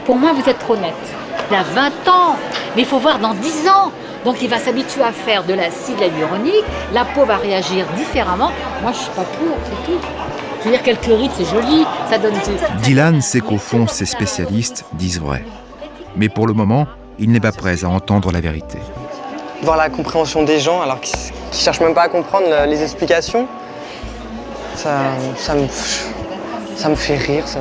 Pour moi, vous êtes trop nette. Il a 20 ans, mais il faut voir dans 10 ans. Donc il va s'habituer à faire de l'acide hyaluronique, la peau va réagir différemment. Moi, je suis pas pour, c'est tout. Je veux dire, quelques rides, c'est joli, ça donne... Dylan sait qu'au fond, ses spécialistes disent vrai. Mais pour le moment, il n'est pas prêt à entendre la vérité. Voir la compréhension des gens, alors qu'ils ne cherchent même pas à comprendre les explications, ça me fait rire. Ça...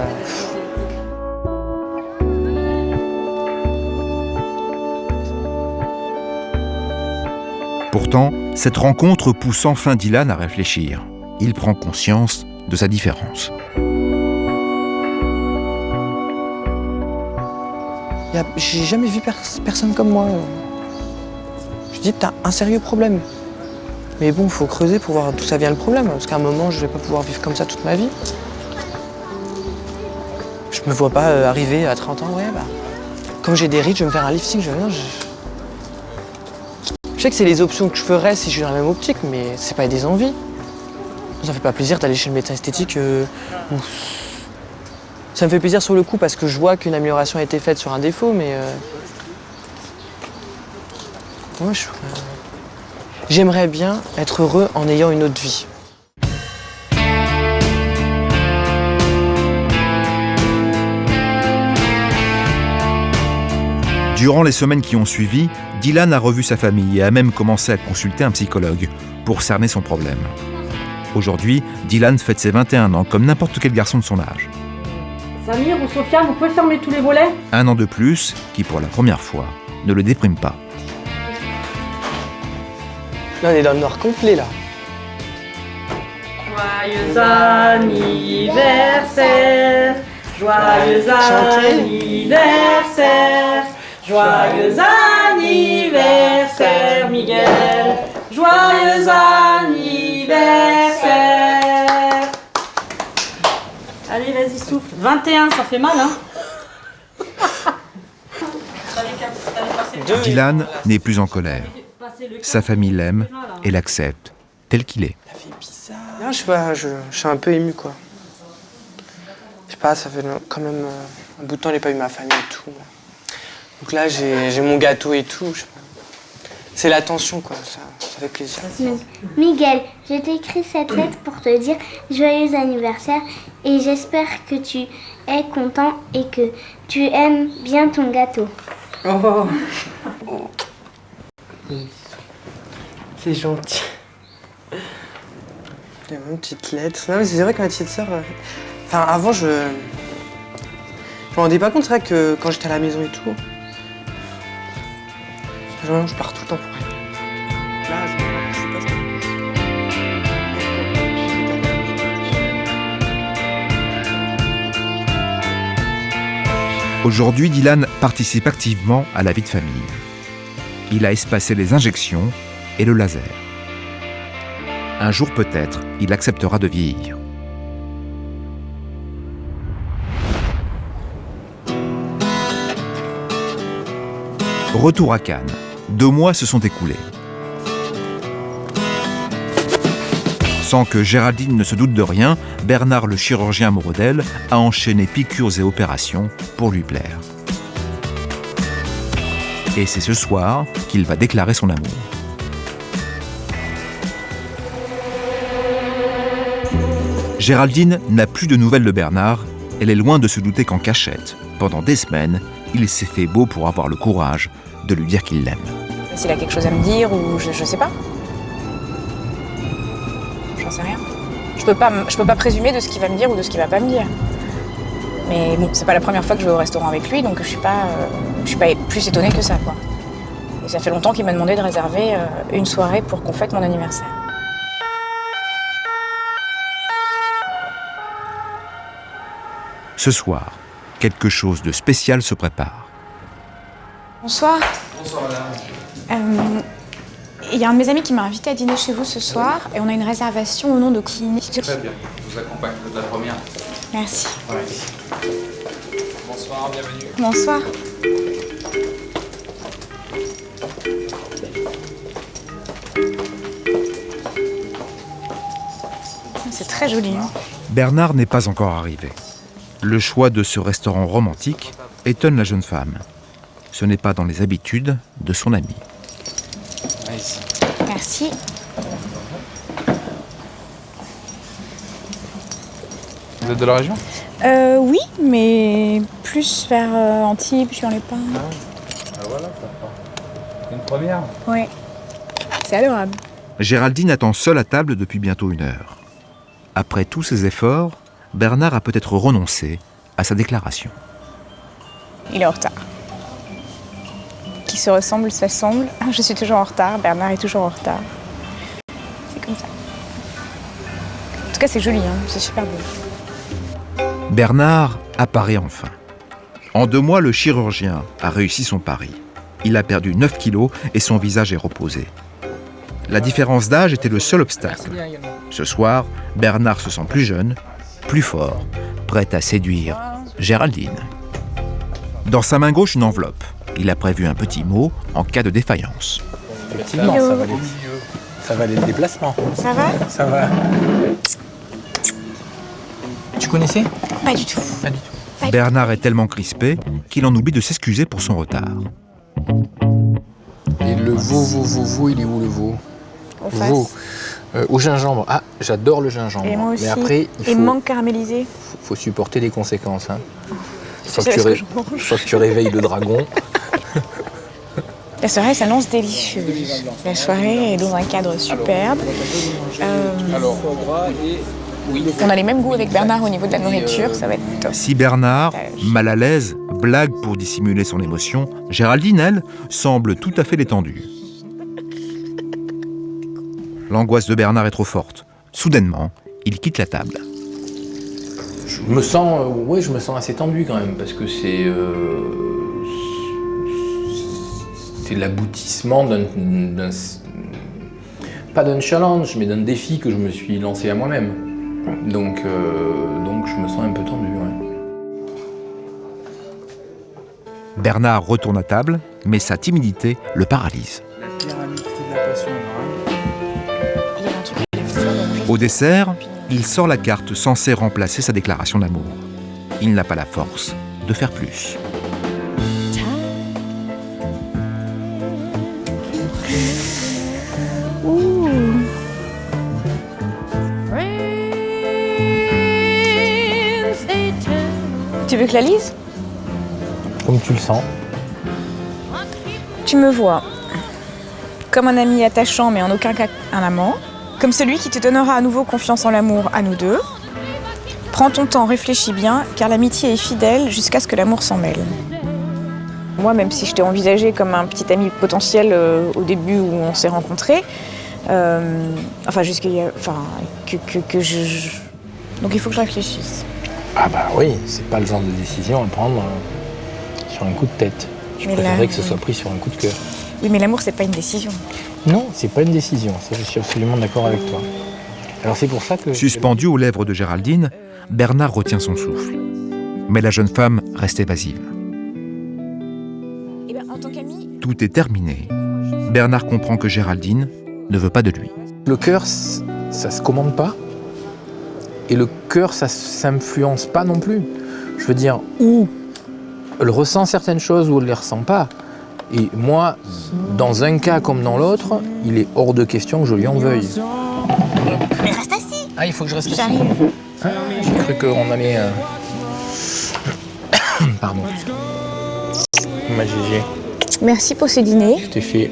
Pourtant, cette rencontre pousse enfin Dylan à réfléchir. Il prend conscience de sa différence. J'ai jamais vu personne comme moi. Je dis, t'as un sérieux problème. Mais bon, faut creuser pour voir d'où ça vient le problème. Parce qu'à un moment, je vais pas pouvoir vivre comme ça toute ma vie. Je me vois pas arriver à 30 ans, comme j'ai des rides, je vais me faire un lifting. Je sais que c'est les options que je ferais si je suis dans la même optique, mais c'est pas des envies. Ça fait pas plaisir d'aller chez le médecin esthétique. Ça me fait plaisir sur le coup parce que je vois qu'une amélioration a été faite sur un défaut, mais moi, j'aimerais bien être heureux en ayant une autre vie. Durant les semaines qui ont suivi, Dylan a revu sa famille et a même commencé à consulter un psychologue pour cerner son problème. Aujourd'hui, Dylan fête ses 21 ans comme n'importe quel garçon de son âge. Samir ou Sofiane, vous pouvez fermer tous les volets? Un an de plus qui, pour la première fois, ne le déprime pas. Là, on est dans le noir complet, là. Joyeux anniversaire, joyeux anniversaire, joyeux anniversaire Miguel, joyeux anniversaire. Allez, vas-y, souffle. 21, ça fait mal, hein? Dylan n'est plus en colère. Sa famille l'aime et l'accepte tel qu'il est. Là, je sais pas, je suis un peu ému, quoi. Je sais pas, ça fait quand même un bout de temps que j'ai pas eu ma famille et tout. Donc là, j'ai mon gâteau et tout. Je sais pas. C'est l'attention, quoi, ça fait plaisir. Miguel, je t'ai écrit cette lettre pour te dire joyeux anniversaire et j'espère que tu es content et que tu aimes bien ton gâteau. Oh. C'est gentil. Il y a une petite lettre. Non, mais c'est vrai que ma petite sœur... Enfin, avant, je me rendais pas compte, c'est vrai que quand j'étais à la maison et tout... Je pars tout le temps pour elle. Là, je sais pas ce Aujourd'hui, Dylan participe activement à la vie de famille. Il a espacé les injections et le laser. Un jour peut-être, il acceptera de vieillir. Retour à Cannes. 2 mois se sont écoulés. Sans que Géraldine ne se doute de rien, Bernard, le chirurgien amoureux d'elle, a enchaîné piqûres et opérations pour lui plaire. Et c'est ce soir qu'il va déclarer son amour. Géraldine n'a plus de nouvelles de Bernard. Elle est loin de se douter qu'en cachette, pendant des semaines, il s'est fait beau pour avoir le courage de lui dire qu'il l'aime. S'il a quelque chose à me dire ou je sais pas. J'en sais rien. Je peux pas présumer de ce qu'il va me dire ou de ce qu'il va pas me dire. Mais bon, c'est pas la première fois que je vais au restaurant avec lui, donc je suis pas plus étonnée que ça, quoi. Et ça fait longtemps qu'il m'a demandé de réserver une soirée pour qu'on fête mon anniversaire. Ce soir, quelque chose de spécial se prépare. Bonsoir. Bonsoir madame. Il y a un de mes amis qui m'a invité à dîner chez vous ce soir et on a une réservation au nom de clinique. Très bien, je vous accompagne de la première. Merci. Ouais. Bonsoir, bienvenue. Bonsoir. C'est très joli. Hein. Bernard n'est pas encore arrivé. Le choix de ce restaurant romantique étonne la jeune femme. Ce n'est pas dans les habitudes de son ami. Merci. Vous êtes de la région? Oui, mais plus vers Antibes, sur les Pins. Ah voilà, une première. Oui, c'est adorable. Géraldine attend seule à table depuis bientôt 1 heure. Après tous ses efforts, Bernard a peut-être renoncé à sa déclaration. Il est en retard. Qui se ressemble, s'assemble. Je suis toujours en retard, Bernard est toujours en retard. C'est comme ça. En tout cas, c'est joli, hein, c'est super beau. Bernard apparaît enfin. En 2 mois, le chirurgien a réussi son pari. Il a perdu 9 kilos et son visage est reposé. La différence d'âge était le seul obstacle. Ce soir, Bernard se sent plus jeune, plus fort, prêt à séduire Géraldine. Dans sa main gauche, une enveloppe. Il a prévu un petit mot en cas de défaillance. Effectivement, ça valait le déplacement. Ça va? Ça va. Tu connaissais? Pas du tout. Pas du tout. Bernard est tellement crispé qu'il en oublie de s'excuser pour son retard. Et le veau, il est où le veau? Au face. Veau. Au gingembre. Ah, j'adore le gingembre. Et moi aussi. Mais après, Et mangue caramélisée. faut supporter les conséquences. Hein. Faut sais que, ce que je mange. faut que tu réveilles le dragon. La soirée s'annonce délicieuse. La soirée est dans un cadre superbe. On a les mêmes goûts avec Bernard au niveau de la nourriture, ça va être top. Si Bernard, mal à l'aise, blague pour dissimuler son émotion, Géraldine, elle, semble tout à fait détendue. L'angoisse de Bernard est trop forte. Soudainement, il quitte la table. Je me sens assez tendu quand même, parce que c'est l'aboutissement pas d'un challenge, mais d'un défi que je me suis lancé à moi-même. Donc je me sens un peu tendu. Ouais. Bernard retourne à table, mais sa timidité le paralyse. Au dessert, il sort la carte censée remplacer sa déclaration d'amour. Il n'a pas la force de faire plus. Tu veux que je la lise? Comme tu le sens. Tu me vois comme un ami attachant mais en aucun cas un amant, comme celui qui te donnera à nouveau confiance en l'amour à nous deux. Prends ton temps, réfléchis bien, car l'amitié est fidèle jusqu'à ce que l'amour s'en mêle. Moi, même si je t'ai envisagé comme un petit ami potentiel au début où on s'est rencontrés, donc il faut que je réfléchisse. Ah bah oui, c'est pas le genre de décision à prendre sur un coup de tête. Je préférerais que ce soit pris sur un coup de cœur. Oui, mais l'amour, c'est pas une décision. Non, c'est pas une décision, ça je suis absolument d'accord avec toi. Alors c'est pour ça que... Suspendu aux lèvres de Géraldine, Bernard retient son souffle. Mais la jeune femme reste évasive. Tout est terminé. Bernard comprend que Géraldine ne veut pas de lui. Le cœur, ça se commande pas. Et le cœur, ça s'influence pas non plus. Je veux dire, ou elle ressent certaines choses ou elle les ressent pas. Et moi, dans un cas comme dans l'autre, il est hors de question que je lui en veuille. Mais reste assis. Ah, il faut que je reste assis. J'arrive. Ah, j'ai cru qu'on allait... Pardon. Ma Gégé. Merci pour ce dîner. Je t'ai fait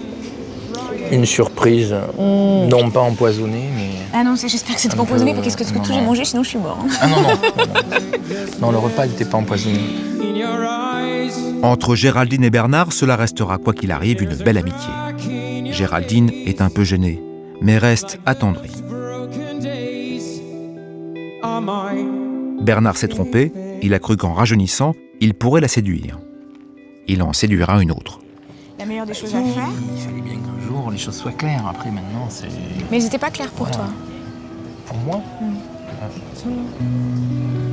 une surprise, non pas empoisonnée, mais... Ah non, j'espère que c'était pas empoisonné, parce que tout j'ai mangé, sinon je suis mort. Ah non. Non, le repas n'était pas empoisonné. Entre Géraldine et Bernard, cela restera quoi qu'il arrive une belle amitié. Géraldine est un peu gênée, mais reste attendrie. Bernard s'est trompé, il a cru qu'en rajeunissant, il pourrait la séduire. Il en séduira une autre. La meilleure des choses à faire. Il fallait bien qu'un jour les choses soient claires. Après, maintenant, c'est... Mais elles n'étaient pas claires pour toi. Pour moi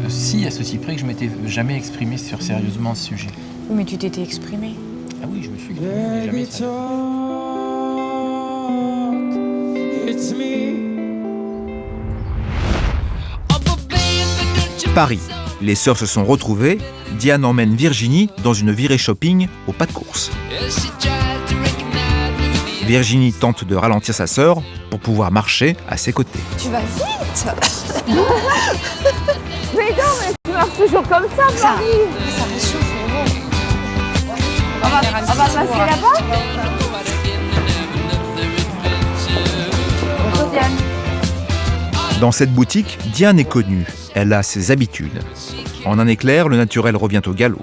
Si, à ceci près que je m'étais jamais exprimé sérieusement ce sujet. Oui, mais tu t'étais exprimé. Ah oui, je me suis exprimé, mais jamais ça. Paris. Les sœurs se sont retrouvées. Diane emmène Virginie dans une virée shopping au pas de course. Virginie tente de ralentir sa sœur pour pouvoir marcher à ses côtés. Tu vas vite. Mais non, mais tu marches toujours comme ça, Marie. Ça me chauffe, mais bon. On va passer là-bas. Dans cette boutique, Diane est connue. Elle a ses habitudes. En un éclair, le naturel revient au galop.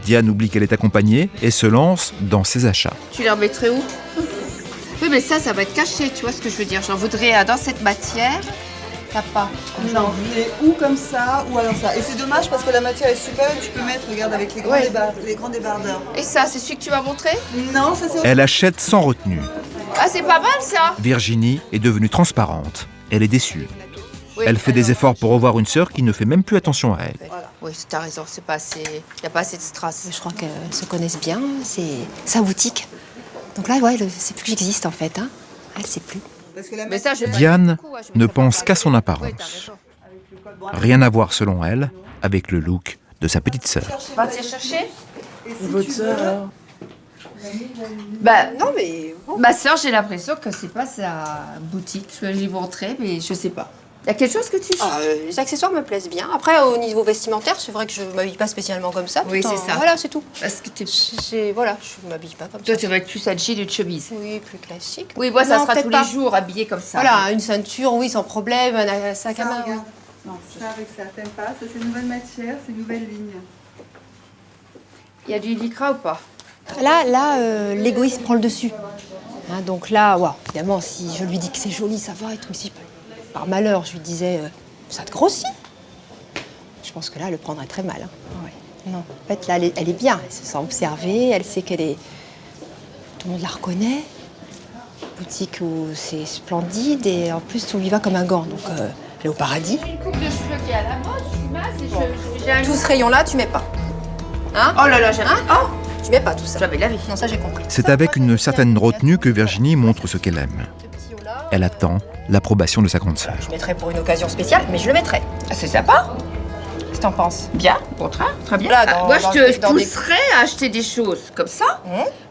Diane oublie qu'elle est accompagnée et se lance dans ses achats. Tu les remettrais où? Oui, mais ça va être caché, tu vois ce que je veux dire. J'en voudrais dans cette matière. T'as pas. Non, c'est ou comme ça, ou alors ça. Et c'est dommage parce que la matière est super, tu peux mettre, regarde, avec les grands débardeurs. Et ça, c'est celui que tu m'as montré? Non, ça c'est... Elle achète sans retenue. Ah, c'est pas mal ça. Virginie est devenue transparente. Elle est déçue. Oui, elle fait des efforts pour revoir une sœur qui ne fait même plus attention à elle. Voilà. Oui, t'as raison, c'est pas assez... Il n'y a pas assez de strass. Je crois qu'elles se connaissent bien, c'est sa boutique. Donc là, ouais, c'est plus que j'existe en fait. Hein. Elle sait plus. Mais ça, je Diane ne pense qu'à son apparence. Rien à voir selon elle avec le look de sa petite sœur. Va te chercher. Votre sœur, alors Bah non mais ma sœur, j'ai l'impression que c'est pas sa boutique. Je lui ai montré, mais je sais pas. Il y a quelque chose que tu... Les accessoires me plaisent bien. Après, au niveau vestimentaire, c'est vrai que je m'habille pas spécialement comme ça. Oui, c'est ça. Voilà, c'est tout. Parce que t'es... Voilà, je m'habille pas comme ça. Toi, tu vas être plus à jean et de chemise. Oui, plus classique. Oui, moi, ça Non, sera peut-être tous pas. les jours habillée comme ça. Voilà, une ceinture, oui, sans problème, un sac à Ça, main. regarde. Non, ça avec ça, t'aimes pas. Ça, c'est une nouvelle matière, c'est une nouvelle ligne. Il y a du lycra ou pas? Là, l'égoïsme prend le dessus. Hein, donc là, ouais, évidemment, si je lui dis que c'est joli, ça va et tout, mais si par malheur, je lui disais, ça te grossit. Je pense que là, elle le prendrait très mal. Hein. Ouais. Non, en fait, là, elle est bien. Elle se sent observée, elle sait qu'elle est... Tout le monde la reconnaît. Boutique où c'est splendide et en plus, tout lui va comme un gant. Donc, elle est au paradis. Une coupe de cheveux qui est à la mode, je suis mince et j'ai un... Tout ce rayon-là, tu mets pas. Hein? Oh là là, j'aime. Oh, tu mets pas tout ça. J'avais la vie. Non, ça, j'ai compris. C'est avec une certaine retenue que Virginie montre ce qu'elle aime. Elle attend l'approbation de sa grande sœur. Je mettrais pour une occasion spéciale, mais je le mettrais. Ah, c'est sympa. Qu'est-ce que t'en penses? Bien, au contraire, très bien. Là, dans- moi, dans- je te dans des- pousserais à acheter des choses comme ça,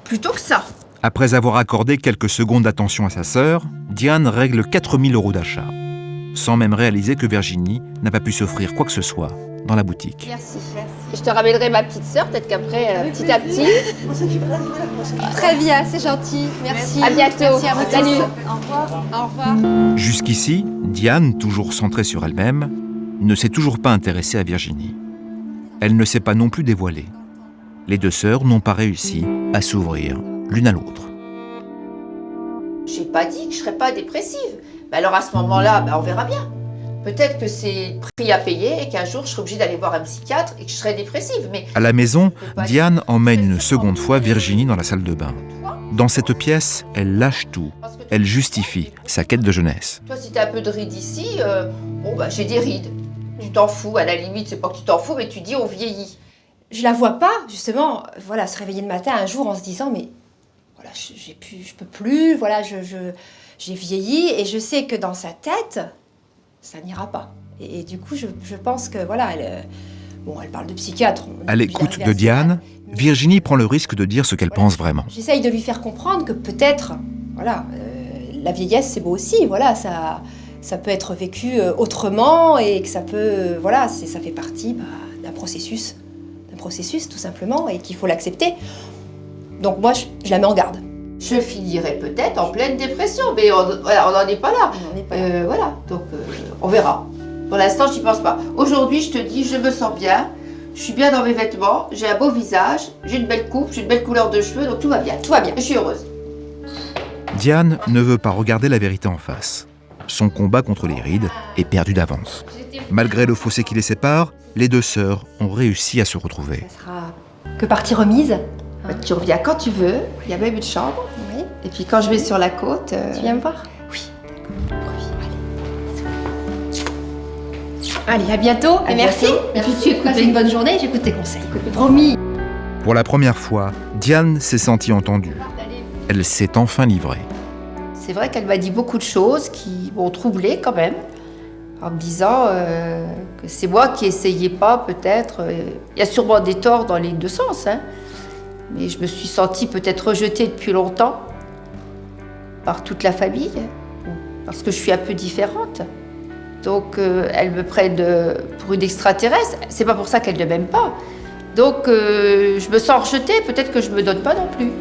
plutôt que ça. Après avoir accordé quelques secondes d'attention à sa sœur, Diane règle 4 000 € d'achat, sans même réaliser que Virginie n'a pas pu s'offrir quoi que ce soit dans la boutique. Merci. Je te ramènerai ma petite sœur, peut-être qu'après, petit à petit. Très bien, c'est gentil. Merci. À bientôt. Merci à vous. Salut. Au revoir. Au revoir. Jusqu'ici, Diane, toujours centrée sur elle-même, ne s'est toujours pas intéressée à Virginie. Elle ne s'est pas non plus dévoilée. Les deux sœurs n'ont pas réussi à s'ouvrir l'une à l'autre. J'ai pas dit que je serais pas dépressive. Mais alors à ce moment-là, on verra bien. Peut-être que c'est le prix à payer et qu'un jour je serai obligée d'aller voir un psychiatre et que je serai dépressive. Mais À la maison, Diane emmène une seconde fois Virginie dans la salle de bain. Dans cette pièce, elle lâche tout. Elle justifie sa quête de jeunesse. toi, si t'as un peu de rides ici, j'ai des rides. Tu t'en fous, à la limite, c'est pas que tu t'en fous, mais tu dis on vieillit. Je la vois pas, justement, voilà, se réveiller le matin un jour en se disant, mais voilà, je peux plus, voilà, j'ai vieilli et je sais que dans sa tête, ça n'ira pas. Et du coup, je pense que, voilà, elle parle de psychiatre. À l'écoute de Diane, Virginie prend le risque de dire ce qu'elle pense vraiment. J'essaye de lui faire comprendre que peut-être, voilà, la vieillesse c'est beau aussi, voilà, ça peut être vécu autrement et que ça peut, voilà, ça fait partie d'un processus tout simplement et qu'il faut l'accepter. Donc moi, je la mets en garde. Je finirai peut-être en pleine dépression, mais on n'en est pas là. Voilà, donc on verra. Pour l'instant, je n'y pense pas. Aujourd'hui, je te dis, je me sens bien, je suis bien dans mes vêtements, j'ai un beau visage, j'ai une belle coupe, j'ai une belle couleur de cheveux, donc tout va bien. Tout va bien, je suis heureuse. Diane ne veut pas regarder la vérité en face. Son combat contre les rides est perdu d'avance. Malgré le fossé qui les sépare, les deux sœurs ont réussi à se retrouver. Que partie remise. Tu reviens quand tu veux, il y a même une chambre. Oui. Et puis quand je vais sur la côte... Tu viens me voir? Oui. Allez, à bientôt et merci. Et puis tu écoutes Passez une bonne journée, j'écoute tes conseils. Promis. Pour la première fois, Diane s'est sentie entendue. Elle s'est enfin livrée. C'est vrai qu'elle m'a dit beaucoup de choses qui m'ont troublée quand même, en me disant que c'est moi qui essayais pas peut-être. Il y a sûrement des torts dans les deux sens, hein. Mais je me suis sentie peut-être rejetée depuis longtemps par toute la famille, parce que je suis un peu différente. Donc elle me prennent pour une extraterrestre. C'est pas pour ça qu'elle ne m'aime pas. Donc je me sens rejetée, peut-être que je me donne pas non plus.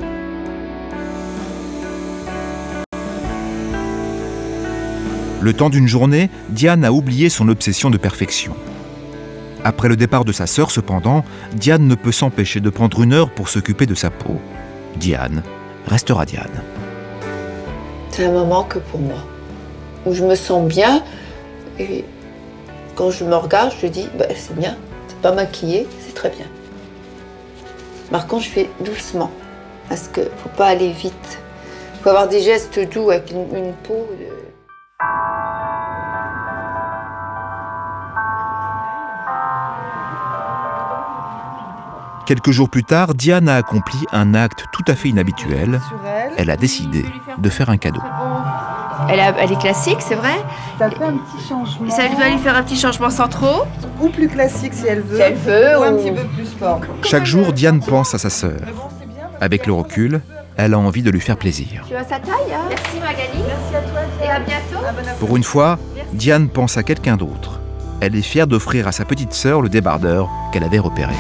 Le temps d'une journée, Diane a oublié son obsession de perfection. Après le départ de sa sœur, cependant, Diane ne peut s'empêcher de prendre une heure pour s'occuper de sa peau. Diane restera Diane. C'est un moment que pour moi, où je me sens bien. Et quand je me regarde, je dis, c'est bien, c'est pas maquillée, c'est très bien. Par contre, je fais doucement, parce qu'il ne faut pas aller vite. Il faut avoir des gestes doux avec une peau. Quelques jours plus tard, Diane a accompli un acte tout à fait inhabituel. Elle a décidé de faire un cadeau. Elle est classique, c'est vrai. Ça fait un petit changement. Et ça va lui faire un petit changement sans trop. Ou plus classique si elle veut. Si elle veut, ou un ou- petit peu plus sport. Chaque jour, Diane pense à sa sœur. Avec le recul, elle a envie de lui faire plaisir. Tu as sa taille, hein? Merci Magali. Merci à toi. Et à bientôt. Pour une fois, Diane pense à quelqu'un d'autre. Elle est fière d'offrir à sa petite sœur le débardeur qu'elle avait repéré.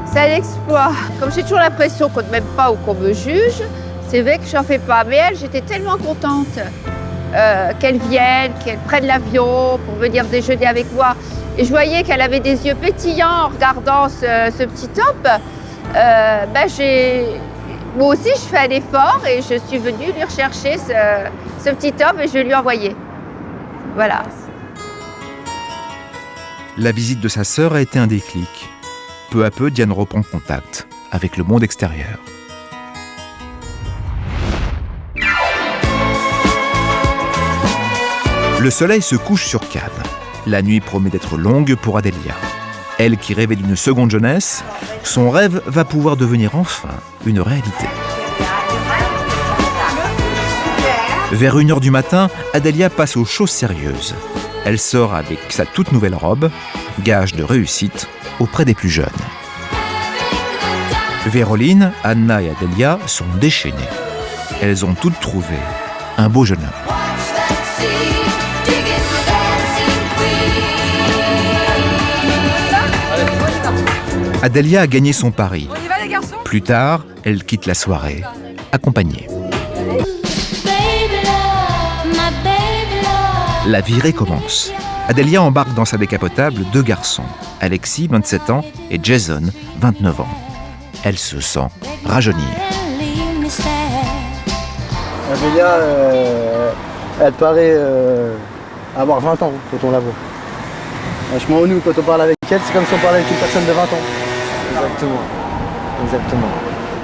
C'est un exploit. Comme j'ai toujours l'impression qu'on ne m'aime pas ou qu'on me juge, c'est vrai que je n'en fais pas. Mais elle, j'étais tellement contente qu'elle vienne, qu'elle prenne l'avion pour venir déjeuner avec moi. Et je voyais qu'elle avait des yeux pétillants en regardant ce petit top. Moi aussi, je fais un effort et je suis venue lui rechercher ce petit top et je vais lui envoyer. Voilà. La visite de sa sœur a été un déclic. Peu à peu, Diane reprend contact avec le monde extérieur. Le soleil se couche sur Cannes. La nuit promet d'être longue pour Adélia. Elle qui rêvait d'une seconde jeunesse, son rêve va pouvoir devenir enfin une réalité. Vers 1h du matin, Adélia passe aux choses sérieuses. Elle sort avec sa toute nouvelle robe, gage de réussite auprès des plus jeunes. Véroline, Anna et Adélia sont déchaînées. Elles ont toutes trouvé un beau jeune homme. Adélia a gagné son pari. On y va les garçons? Plus tard, elle quitte la soirée, accompagnée. La virée commence. Adélia embarque dans sa décapotable 2 garçons, Alexis, 27 ans, et Jason, 29 ans. Elle se sent rajeunir. Adélia, elle paraît avoir 20 ans quand on la voit. Franchement, nous, quand on parle avec elle, c'est comme si on parlait avec une personne de 20 ans. Exactement.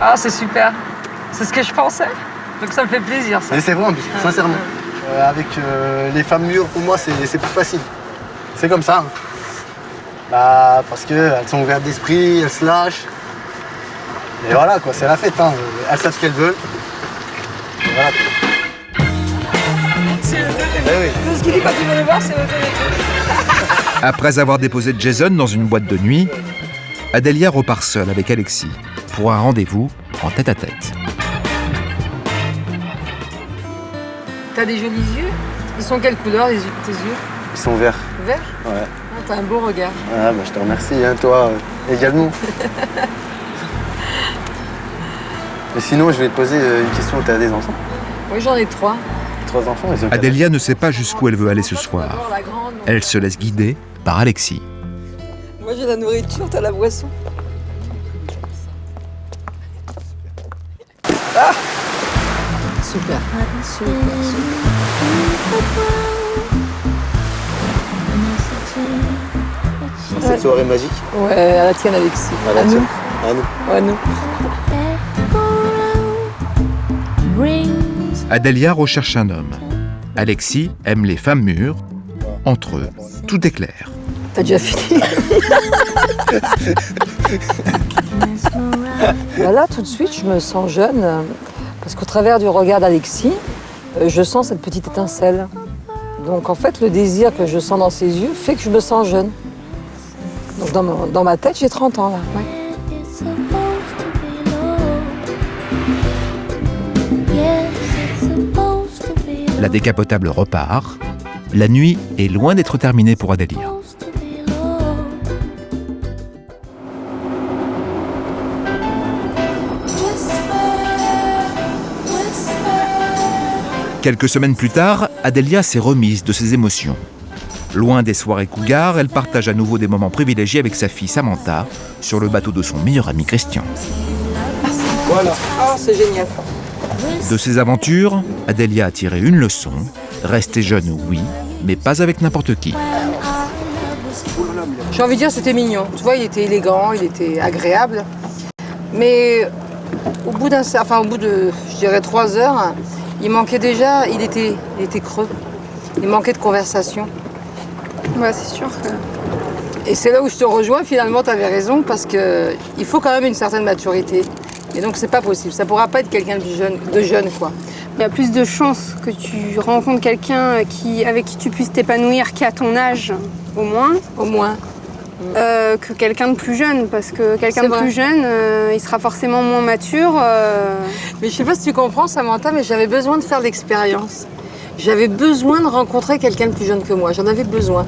Ah, c'est super. C'est ce que je pensais. Donc ça me fait plaisir, ça. Et c'est vrai, en plus, sincèrement. Avec les femmes mûres, pour moi, c'est plus facile. C'est comme ça. Bah, parce qu'elles sont ouvertes d'esprit, elles se lâchent. Et voilà, quoi, c'est la fête. Hein. Elles savent ce qu'elles veulent. Et voilà. C'est le oui. Tout ce qu'il dit quand il veut le voir, c'est le Après avoir déposé Jason dans une boîte de nuit, Adélia repart seule avec Alexis pour un rendez-vous en tête-à-tête. T'as des jolis yeux. Ils sont quelle couleur, tes yeux? Ils sont verts. Vert? Ouais. Ah, t'as un beau regard. Ah, bah, je te remercie, hein, toi également. Mais sinon, je vais te poser une question. T'as des enfants? Oui, j'en ai 3. 3 enfants, ils ont Adélia ne sait pas jusqu'où elle veut aller ce soir. Elle se laisse guider par Alexis. Moi, j'ai la nourriture, t'as la boisson. Ah! Super. Cette soirée magique. Ouais, à la tienne, Alexis. À nous. À nous. À nous. Adélia recherche un homme. Alexis aime les femmes mûres. Entre eux, tout est clair. T'as déjà fini? Bah là, tout de suite, je me sens jeune, parce qu'au travers du regard d'Alexis, je sens cette petite étincelle. Donc en fait, le désir que je sens dans ses yeux fait que je me sens jeune. Donc dans ma tête, j'ai 30 ans là. Ouais. La décapotable repart. La nuit est loin d'être terminée pour Adélia. Quelques semaines plus tard, Adélia s'est remise de ses émotions. Loin des soirées cougars, elle partage à nouveau des moments privilégiés avec sa fille Samantha sur le bateau de son meilleur ami Christian. Voilà. Oh, c'est génial. De ses aventures, Adélia a tiré une leçon. Rester jeune, oui, mais pas avec n'importe qui. J'ai envie de dire c'était mignon. Tu vois, il était élégant, il était agréable. Mais au bout de, je dirais 3 heures, il manquait déjà, il était creux. Il manquait de conversation. Ouais, c'est sûr que... Et c'est là où je te rejoins, finalement, tu avais raison, parce qu'il faut quand même une certaine maturité. Et donc, c'est pas possible. Ça pourra pas être quelqu'un de jeune, quoi. Il y a plus de chances que tu rencontres quelqu'un avec qui tu puisses t'épanouir qu'à ton âge, au moins. Au moins. Que quelqu'un de plus jeune, parce que quelqu'un de plus jeune, il sera forcément moins mature. Mais je sais pas si tu comprends, Samantha, mais j'avais besoin de faire l'expérience. J'avais besoin de rencontrer quelqu'un de plus jeune que moi, j'en avais besoin.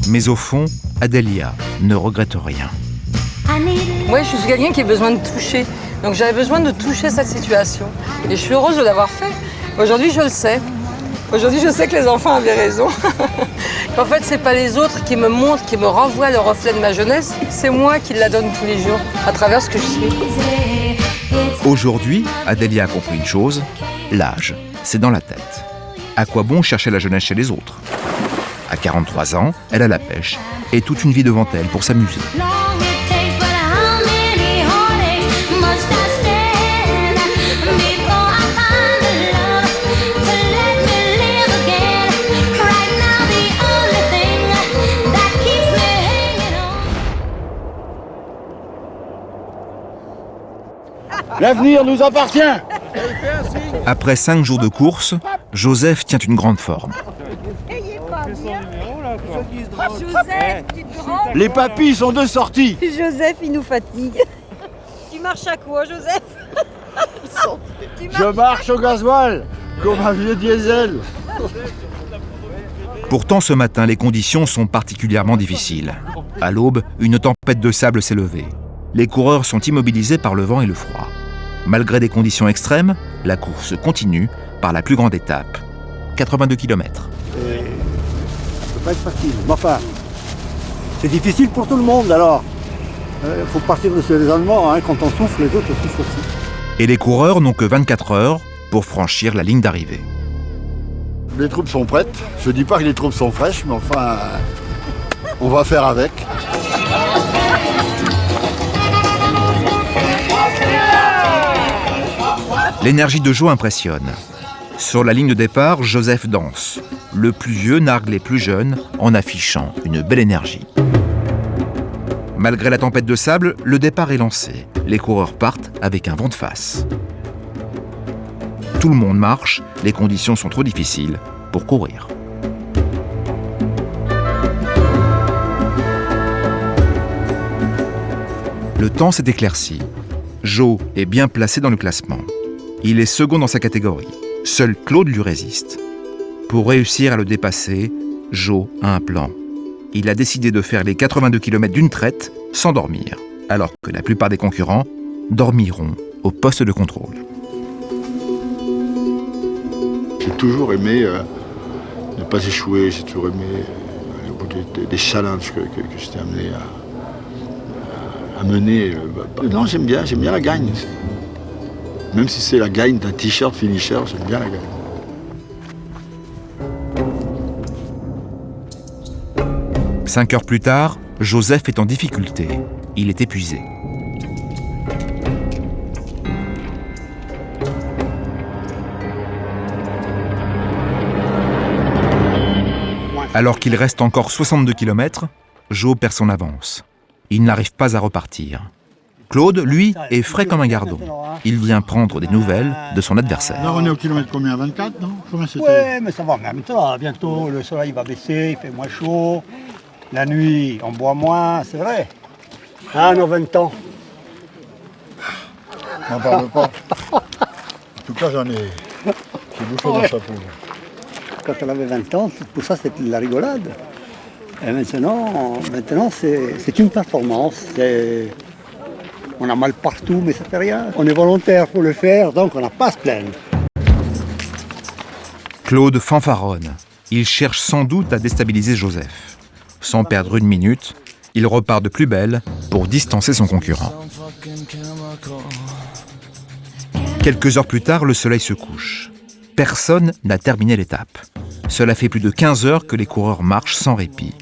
Mais au fond, Adélia ne regrette rien. Moi, je suis quelqu'un qui a besoin de toucher. Donc j'avais besoin de toucher cette situation. Et je suis heureuse de l'avoir fait. Aujourd'hui, je le sais. Aujourd'hui, je sais que les enfants avaient raison. En fait, c'est pas les autres qui me montrent, qui me renvoient le reflet de ma jeunesse. C'est moi qui la donne tous les jours, à travers ce que je suis. Aujourd'hui, Adélia a compris une chose, l'âge, c'est dans la tête. À quoi bon chercher la jeunesse chez les autres ? À 43 ans, elle a la pêche et toute une vie devant elle pour s'amuser. L'avenir nous appartient. Après 5 jours de course, Joseph tient une grande forme. Les papis sont de sortie. Joseph, il nous fatigue. Tu marches à quoi, Joseph? Je marche au gasoil, comme un vieux diesel. Pourtant, ce matin, les conditions sont particulièrement difficiles. À l'aube, une tempête de sable s'est levée. Les coureurs sont immobilisés par le vent et le froid. Malgré des conditions extrêmes, la course continue par la plus grande étape, 82 km. Ça peut pas être facile. Mais enfin, c'est difficile pour tout le monde alors. Il faut partir de ce raisonnement, hein. Quand on souffre, les autres souffrent aussi. Et les coureurs n'ont que 24 heures pour franchir la ligne d'arrivée. Les troupes sont prêtes. Je dis pas que les troupes sont fraîches, mais enfin, on va faire avec. L'énergie de Jo impressionne. Sur la ligne de départ, Joseph danse. Le plus vieux nargue les plus jeunes en affichant une belle énergie. Malgré la tempête de sable, le départ est lancé. Les coureurs partent avec un vent de face. Tout le monde marche, les conditions sont trop difficiles pour courir. Le temps s'est éclairci. Jo est bien placé dans le classement. Il est second dans sa catégorie. Seul Claude lui résiste. Pour réussir à le dépasser, Jo a un plan. Il a décidé de faire les 82 km d'une traite sans dormir, alors que la plupart des concurrents dormiront au poste de contrôle. J'ai toujours aimé ne pas échouer, j'ai toujours aimé au bout des challenges que j'étais amené à mener. Non, j'aime bien la gagne. Même si c'est la gagne d'un t-shirt finisher, j'aime bien la gagne. Cinq heures plus tard, Joseph est en difficulté. Il est épuisé. Alors qu'il reste encore 62 km, Jo perd son avance. Il n'arrive pas à repartir. Claude, lui, est frais comme un gardon. Il vient prendre des nouvelles de son adversaire. Là, on est au kilomètre combien? 24, non? Combien c'était? Ouais, mais ça va en même temps. Bientôt, le soleil va baisser, il fait moins chaud. La nuit, on boit moins, c'est vrai. Ah, nos 20 ans. N'en parle pas. En tout cas, j'ai bouffé mon chapeau. Quand on avait 20 ans, pour ça, c'était de la rigolade. Et maintenant c'est une performance. On a mal partout, mais ça fait rien. On est volontaire pour le faire, donc on n'a pas à se plaindre. Claude fanfaronne. Il cherche sans doute à déstabiliser Joseph. Sans perdre une minute, il repart de plus belle pour distancer son concurrent. Quelques heures plus tard, le soleil se couche. Personne n'a terminé l'étape. Cela fait plus de 15 heures que les coureurs marchent sans répit.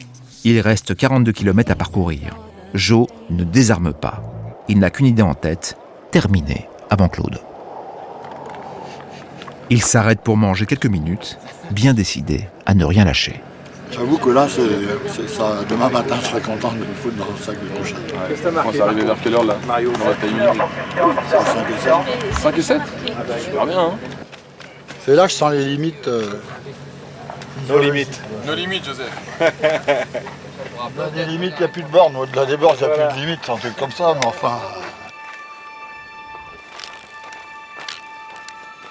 Il reste 42 km à parcourir. Jo ne désarme pas. Il n'a qu'une idée en tête, terminer avant Claude. Il s'arrête pour manger quelques minutes, bien décidé à ne rien lâcher. J'avoue que là, c'est ça. Demain matin, je serais content de me foutre dans le sac de couchage. On s'est arrivé vers quelle heure là? Mario. Dans la taille unique. 5 et 7. 5 et 7? Super bien, hein. C'est là que je sens les limites. Nos limites. Nos limites, Joseph. Au-delà des limites, il n'y a plus de bornes. Au-delà des bornes, il n'y a plus de limites. C'est un truc comme ça, mais enfin.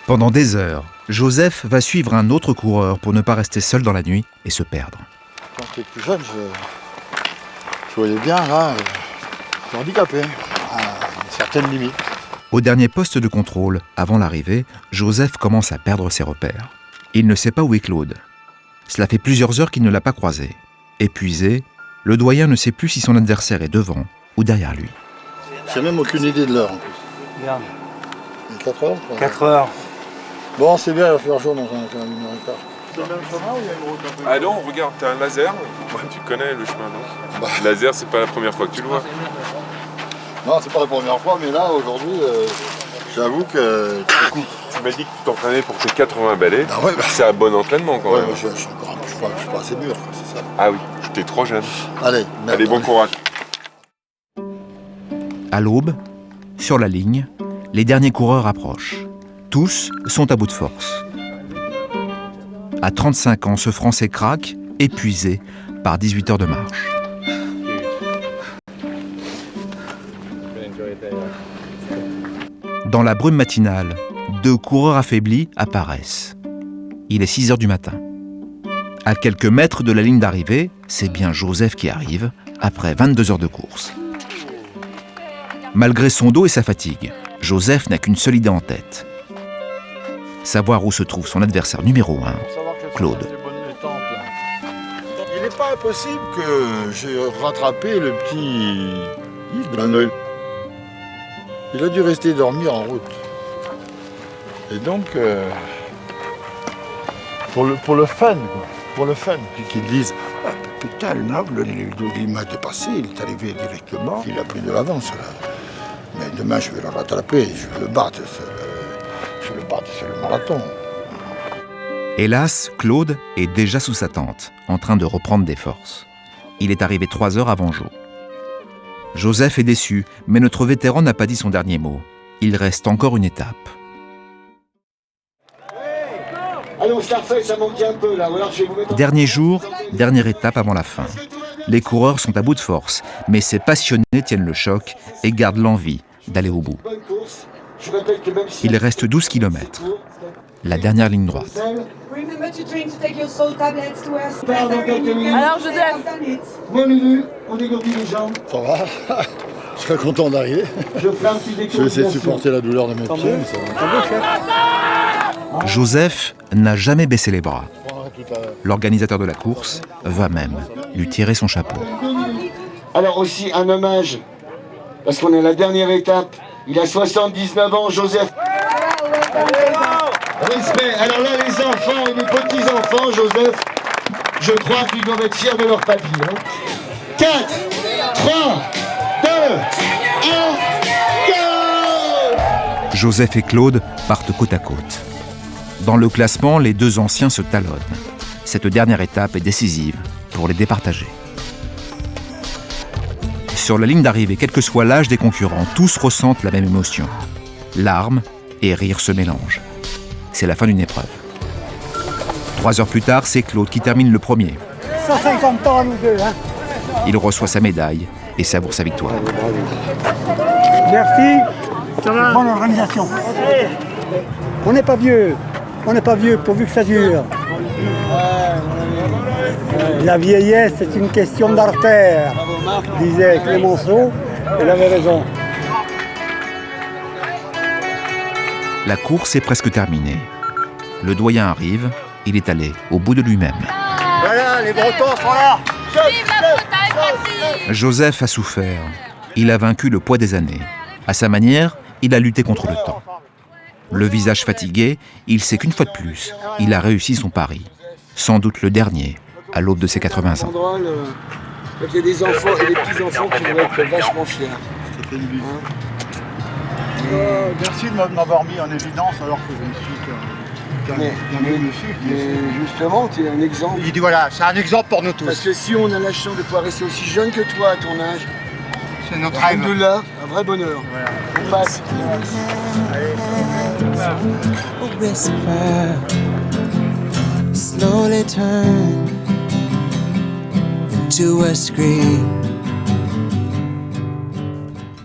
Pendant des heures, Joseph va suivre un autre coureur pour ne pas rester seul dans la nuit et se perdre. Quand j'étais plus jeune, je voyais bien, là, je suis handicapé à une certaine limite. Au dernier poste de contrôle, avant l'arrivée, Joseph commence à perdre ses repères. Il ne sait pas où est Claude. Cela fait plusieurs heures qu'il ne l'a pas croisé. Épuisé, le doyen ne sait plus si son adversaire est devant ou derrière lui. J'ai même aucune idée de l'heure en plus. Regarde. Il est 4 heures 4 heures. Bon, c'est bien, il va faire jour dans un 1 heure et quart. C'est le même chemin ou il y a une route un peu? Ah non, regarde, t'as un laser. Ouais, tu connais le chemin, non? Le laser, c'est pas la première fois que tu le vois. Non, c'est pas la première fois, mais là, aujourd'hui, j'avoue que... Tu m'as dit que tu t'entraînais pour tes 80 balais. Ah ouais, c'est un bon entraînement quand même. Je suis encore je suis pas assez mûr, c'est ça. Ah oui, t'es trop jeune. Allez, bon courage. À l'aube, sur la ligne, les derniers coureurs approchent. Tous sont à bout de force. À 35 ans, ce Français craque, épuisé par 18 heures de marche. Dans la brume matinale, 2 coureurs affaiblis apparaissent. Il est 6 heures du matin. À quelques mètres de la ligne d'arrivée, c'est bien Joseph qui arrive, après 22 heures de course. Malgré son dos et sa fatigue, Joseph n'a qu'une seule idée en tête. Savoir où se trouve son adversaire numéro 1, Claude. Il n'est pas impossible que j'ai rattrapé le petit Yves Blaneuil. Il a dû rester dormir en route. Et donc, pour le fun, quoi. Pour le fun. Qu'ils disent, ah, putain, le noble, il m'a dépassé, il est arrivé directement, il a pris de l'avance là. Mais demain, je vais le rattraper, je vais le battre, sur le marathon. Hélas, Claude est déjà sous sa tente, en train de reprendre des forces. Il est arrivé 3 heures avant Jo. Joseph est déçu, mais notre vétéran n'a pas dit son dernier mot. Il reste encore une étape. Allez, on se la refait, ça manque un peu là. Alors, je vais vous mettre... Dernier jour, dernière étape avant la fin. Les coureurs sont à bout de force, mais ces passionnés tiennent le choc et gardent l'envie d'aller au bout. Il reste 12 km. La dernière ligne droite. Alors, Joseph, Moins minute, on dégourdit les jambes. Ça va. Je serais content d'arriver. Je vais essayer de supporter la douleur de mes pieds. Joseph n'a jamais baissé les bras. L'organisateur de la course va même lui tirer son chapeau. Alors aussi un hommage, parce qu'on est à la dernière étape. Il a 79 ans, Joseph. Respect. Alors là, les enfants et les petits-enfants, Joseph, je crois qu'ils doivent être fiers de leur papy. 4, 3, 2, 1, go! Joseph et Claude partent côte à côte. Dans le classement, les 2 anciens se talonnent. Cette dernière étape est décisive pour les départager. Sur la ligne d'arrivée, quel que soit l'âge des concurrents, tous ressentent la même émotion. Larmes et rires se mélangent. C'est la fin d'une épreuve. 3 heures plus tard, c'est Claude qui termine le premier. 150 ans à nous deux, hein. Il reçoit sa médaille et savoure sa victoire. Merci. Bonne organisation. On n'est pas vieux. On n'est pas vieux pourvu que ça dure. La vieillesse, c'est une question d'artère, disait Clémenceau, et il avait raison. La course est presque terminée. Le doyen arrive, il est allé au bout de lui-même. Voilà, les Bretons sont là. vive la Bretagne, patrie! Joseph a souffert. Il a vaincu le poids des années. À sa manière, il a lutté contre le temps. Le visage fatigué, il sait qu'une fois de plus, il a réussi son pari. Sans doute le dernier, à l'aube de ses 80 ans. Il y a des enfants et des petits-enfants qui vont être vachement fiers. Ça fait une bise. Merci de m'avoir mis en évidence alors que je ne suis Mais justement, tu es un exemple. Il dit voilà, c'est un exemple pour nous tous. Parce que si on a la chance de pouvoir rester aussi jeune que toi à ton âge, c'est notre rêve. Alhamdoulilah, un vrai bonheur. Voilà. On passe. A whisper slowly turn into a scream.